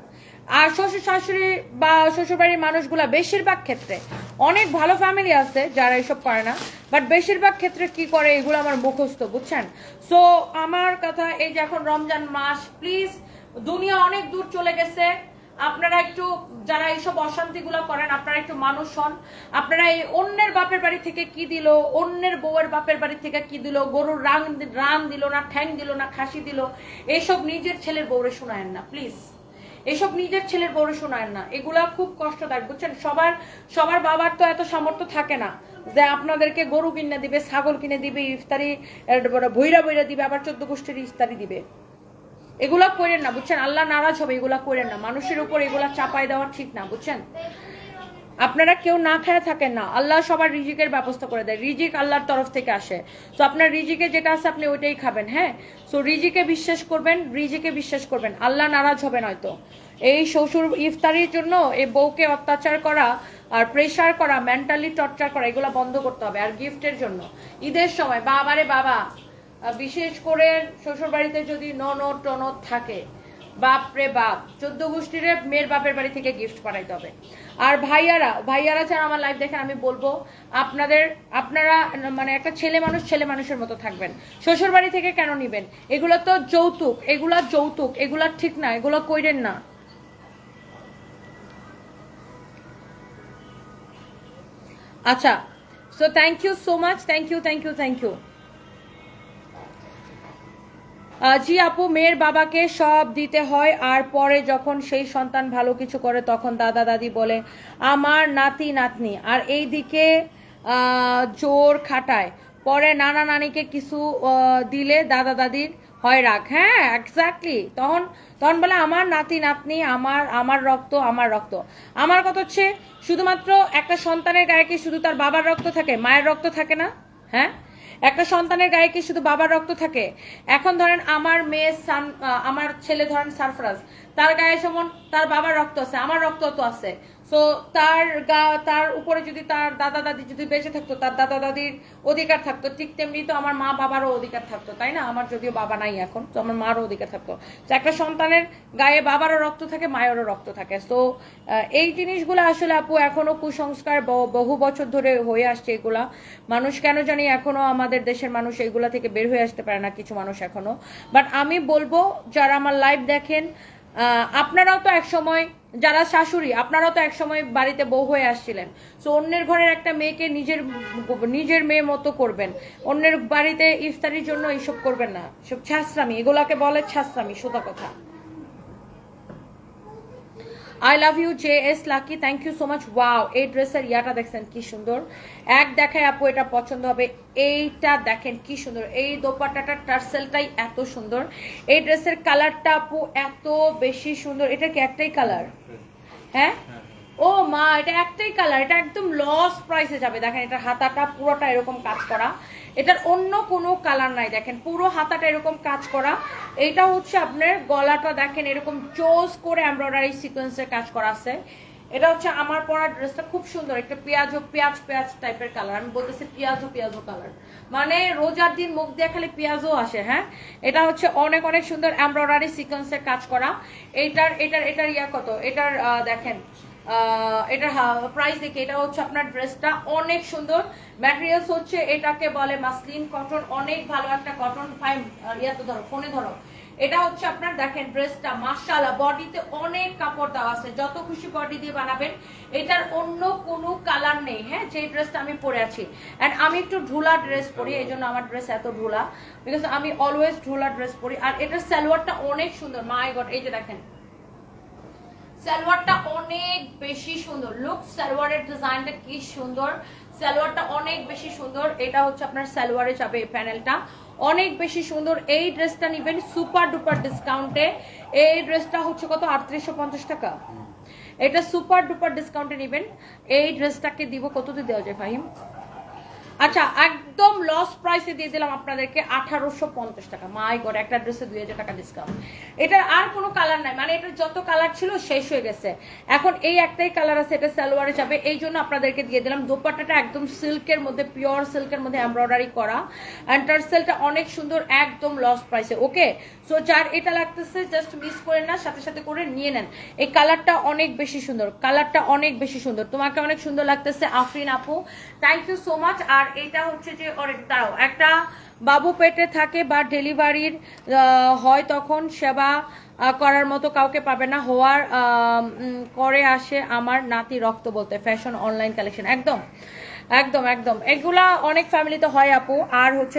আর শ্বশুর শাশুড়ি বা শ্বশুরবাড়ির মানুষগুলা বেশিরভাগ ক্ষেত্রে, অনেক ভালো ফ্যামিলি আছে যারা এসব করে না, বাট বেশিরভাগ ক্ষেত্রে কি করে এগুলো আমার মুখস্থ, বুঝছেন। সো আমার কথা এই যে এখন রমজান মাস, প্লিজ দুনিয়া অনেক দূর চলে গেছে, আপনারা একটু যারা এইসব অশান্তিগুলো করেন আপনারা একটু মানুষ হন। আপনারা এই অন্যের বাপের বাড়ি থেকে কি দিল, অন্যের বউয়ের বাপের বাড়ি থেকে কি দিল, গরুর রান দিল না, ঠ্যাং দিল না, খাসি দিল, এইসব নিজের ছেলের বউরে শোনায়েন না প্লিজ, এসব নিজের ছেলের বউরে শোনায়েন না, এগুলা খুব কষ্টদায়ক, বুঝছেন। সবার বাবার তো এত সামর্থ্য থাকে না যে আপনাদেরকে গরু কিনে দিবে, ছাগল কিনে দিবে, ইফতারি ভৈরা দিবে, আবার 14 গোষ্ঠীর ইফতারি দিবে। এগুলা করেন না, বুঝছেন, আল্লাহ নারাজ হবে, এগুলা করেন না, মানুষের উপর এগুলা চাপাই দেওয়া ঠিক না, বুঝছেন। আপনারা কেউ না খায় থাকেন না, আল্লাহ সবার রিজিকের ব্যবস্থা করে দেয়, রিজিক আল্লাহর তরফ থেকে আসে। তো আপনার রিজিকে যেটা আছে আপনি ওইটাই খাবেন। হ্যাঁ, সো রিজিকে বিশ্বাস করবেন, রিজিকে বিশ্বাস করবেন, আল্লাহ নারাজ হবেন হয়তো। এই শ্বশুর ইফতারির জন্য এই বউকে অত্যাচার করা আর প্রেশার করা, মেন্টালি টর্চার করা, এগুলো বন্ধ করতে হবে। আর গিফটের জন্য ঈদের সময় বাবারে বাবা, বিশেষ করে শ্বশুর বাড়িতে যদি ননদ টনদ থাকে, বাপ রে বাপ, 14 গোষ্ঠীর মেয়ের বাপের বাড়ি থেকে গিফট পাঠাইতে হবে। আর ভাইয়ারা যারা আমার লাইভ দেখেন, আমি বলবো আপনারা মানে একটা ছেলে মানুষের মতো থাকবেন। শ্বশুর বাড়ি থেকে কেন নিবেন? এগুলো তো যৌতুক, এগুলা ঠিক না, এগুলো কইরেন না। আচ্ছা, so thank you so much, thank you. জি আপু, মেয়ের বাবাকে সব দিতে হয়, আর পরে যখন সেই সন্তান ভালো কিছু করে তখন দাদা দাদি বলে আমার নাতি নাতনি, আর এইদিকে জোর খাটায়, পরে নানা নানিকে কিছু দিলে দাদা দাদির হয় রাগ। হ্যাঁ এক্স্যাক্টলি, তখন তখন বলে আমার নাতি নাতনি, আমার রক্ত। আমার কথা হচ্ছে, শুধুমাত্র একটা সন্তানের গায়ে কি শুধু তার বাবার রক্ত থাকে, মায়ের রক্ত থাকে না? হ্যাঁ, একটা সন্তানের গায়ে কি শুধু বাবার রক্ত থাকে? এখন ধরেন আমার ছেলে ধরেন সারফরাজ, তার গায়ে যেমন তার বাবার রক্ত আছে, আমার রক্ত তো আছে। সো তার উপরে যদি তার দাদা দাদি যদি বেঁচে থাকতো, তার দাদা দাদির অধিকার থাকতো, ঠিক তেমনি তো আমার মা বাবারও অধিকার থাকতো, তাই না? আমার যদিও বাবা নাই এখন, তো আমার মারও অধিকার থাকতো। তো একটা সন্তানের গায়ে বাবারও রক্ত থাকে, মায়েরও রক্ত থাকে। তো এই জিনিসগুলো আসলে আপু এখনো কুসংস্কার, বহু বছর ধরে হয়ে আসছে এগুলা। মানুষ কেন জানি এখনো, আমাদের দেশের মানুষ এইগুলা থেকে বের হয়ে আসতে পারে না, কিছু মানুষ এখনো। বাট আমি বলবো, যারা আমার লাইভ দেখেন, আপনারাও তো এক সময়, যারা শাশুড়ি, আপনারাও তো এক সময় বাড়িতে বউ হয়ে আসছিলেন। তো অন্যের ঘরের একটা মেয়েকে নিজের মেয়ে মতো করবেন, অন্যের বাড়িতে ইফতারির জন্য এইসব করবেন না, সব ছাসরামি, এগুলাকে বলে ছাসরামি, সোজা কথা। I love you JS Lucky, thank you so much. Wow, এই ড্রেসের ইয়াটা দেখছেন কি সুন্দর, এক দেখায় আপু এটা পছন্দ হবে। এইটা দেখেন কি সুন্দর, এই দোপাট্টাটার টার্সেলটাই এত সুন্দর, এই ড্রেসের কালারটা আপু এত বেশি সুন্দর। এটা কি একটাই কালার? হ্যাঁ, ও মা, এটা একটাই কালার, এটা একদম লস প্রাইসে যাবে। দেখেন এটা হাতাটা পুরোটা এরকম কাজ করা, এটার অন্য কোনো কালার নাই। দেখেন পুরো হাতাটা এরকম কাজ করা। এইটা হচ্ছে আপনার গলাটা দেখেন এরকম চোজ করে এমব্রয়ডারি সিকোয়েন্সের কাজ করা আছে। এটা হচ্ছে আমার পরা ড্রেসটা খুব সুন্দর, একটা পেঁয়াজ টাইপের কালার। আমি বলতেছি পেঁয়াজো কালার, মানে রোজার দিন মুখ দিয়ে খালি পেঁয়াজও আসে। হ্যাঁ, এটা হচ্ছে অনেক অনেক সুন্দর এমব্রয়ডারি সিকোয়েন্সের কাজ করা। এটার ইয়া কত, এটার দেখেন এটার প্রাইস দেখে, এটা হচ্ছে আপনার ড্রেসটা অনেক সুন্দর। ম্যাটেরিয়ালস হচ্ছে এটাকে বলে মাসলিন কটন, অনেক ভালো একটা কটন। ইয়াতে ধরো, ফোনে ধরো। এটা হচ্ছে আপনার দেখেন ড্রেসটা মাশাআল্লাহ, বডিতে অনেক কাপড় দেওয়া আছে, যত খুশি বডি দিয়ে বানাবেন। এটার অন্য কোনো কালার নেই। হ্যাঁ, যে ড্রেসটা আমি পরে আছি, এন্ড আমি একটু ঢুলা ড্রেস পরি, এই জন্য আমার ড্রেস এত ঢুলা, বিকজ আমি অলওয়েজ ঢুলা ড্রেস পরি। আর এটার সালোয়ারটা অনেক সুন্দর, মাই গড, এই যে দেখেন সালোয়ারটা অনেক বেশি সুন্দর। লুক, সালোয়ারের ডিজাইনটা কি সুন্দর, সালোয়ারটা অনেক বেশি সুন্দর। এটা হচ্ছে আপনার সালোয়ারে যাবে এই প্যানেলটা, অনেক বেশি সুন্দর। এই ড্রেসটা নিবেন সুপার ডুপার ডিসকাউন্টে। এই ড্রেসটা হচ্ছে কত, 3850 টাকা। এটা সুপার ডুপার ডিসকাউন্টে নিবেন। এই ড্রেসটাকে দিব কততে দেওয়া যায় ফাহিম? আচ্ছা, একদম লস প্রাইসে দিয়ে দিলাম আপনাদেরকে 1850 টাকা। মাই গড, একটা ড্রেসে 2000 টাকা ডিসকাউন্ট। এটার আর কোনো কালার নাই, মানে এটার যত কালার ছিল শেষ হয়ে গেছে, এখন এই একটাই কালার আছে, এটা সালোয়ারে যাবে, এই জন্য আপনাদেরকে দিয়ে দিলাম। দোপাট্টাটা একদম সিল্কের মধ্যে, পিওর সিল্কের মধ্যে এমব্রয়ডারি করা, অ্যান্ড টার্সেলটা অনেক সুন্দর, একদম লস প্রাইসে। ওকে, সো যার এটা লাগতেছে জাস্ট মিস করেন না, সাথে সাথে করে নিয়ে নেন। এই কালারটা অনেক বেশি সুন্দর, কালারটা অনেক বেশি সুন্দর, তোমাকে অনেক সুন্দর লাগতেছে আফরিন আপু, থ্যাংক ইউ সো মাচ। আর এটা হচ্ছে যে দাঁড়াও, একটা বাবু পেটে থাকে বা ডেলিভারির হয়, তখন সেবা করার মতো কাউকে পাবে না, হওয়ার করে আসে আমার নাতি রক্ত বলতে ফ্যাশন অনলাইন কালেকশন। একদম একদম একদম, এগুলা অনেক ফ্যামিলিতে হয় আপু। আর হচ্ছে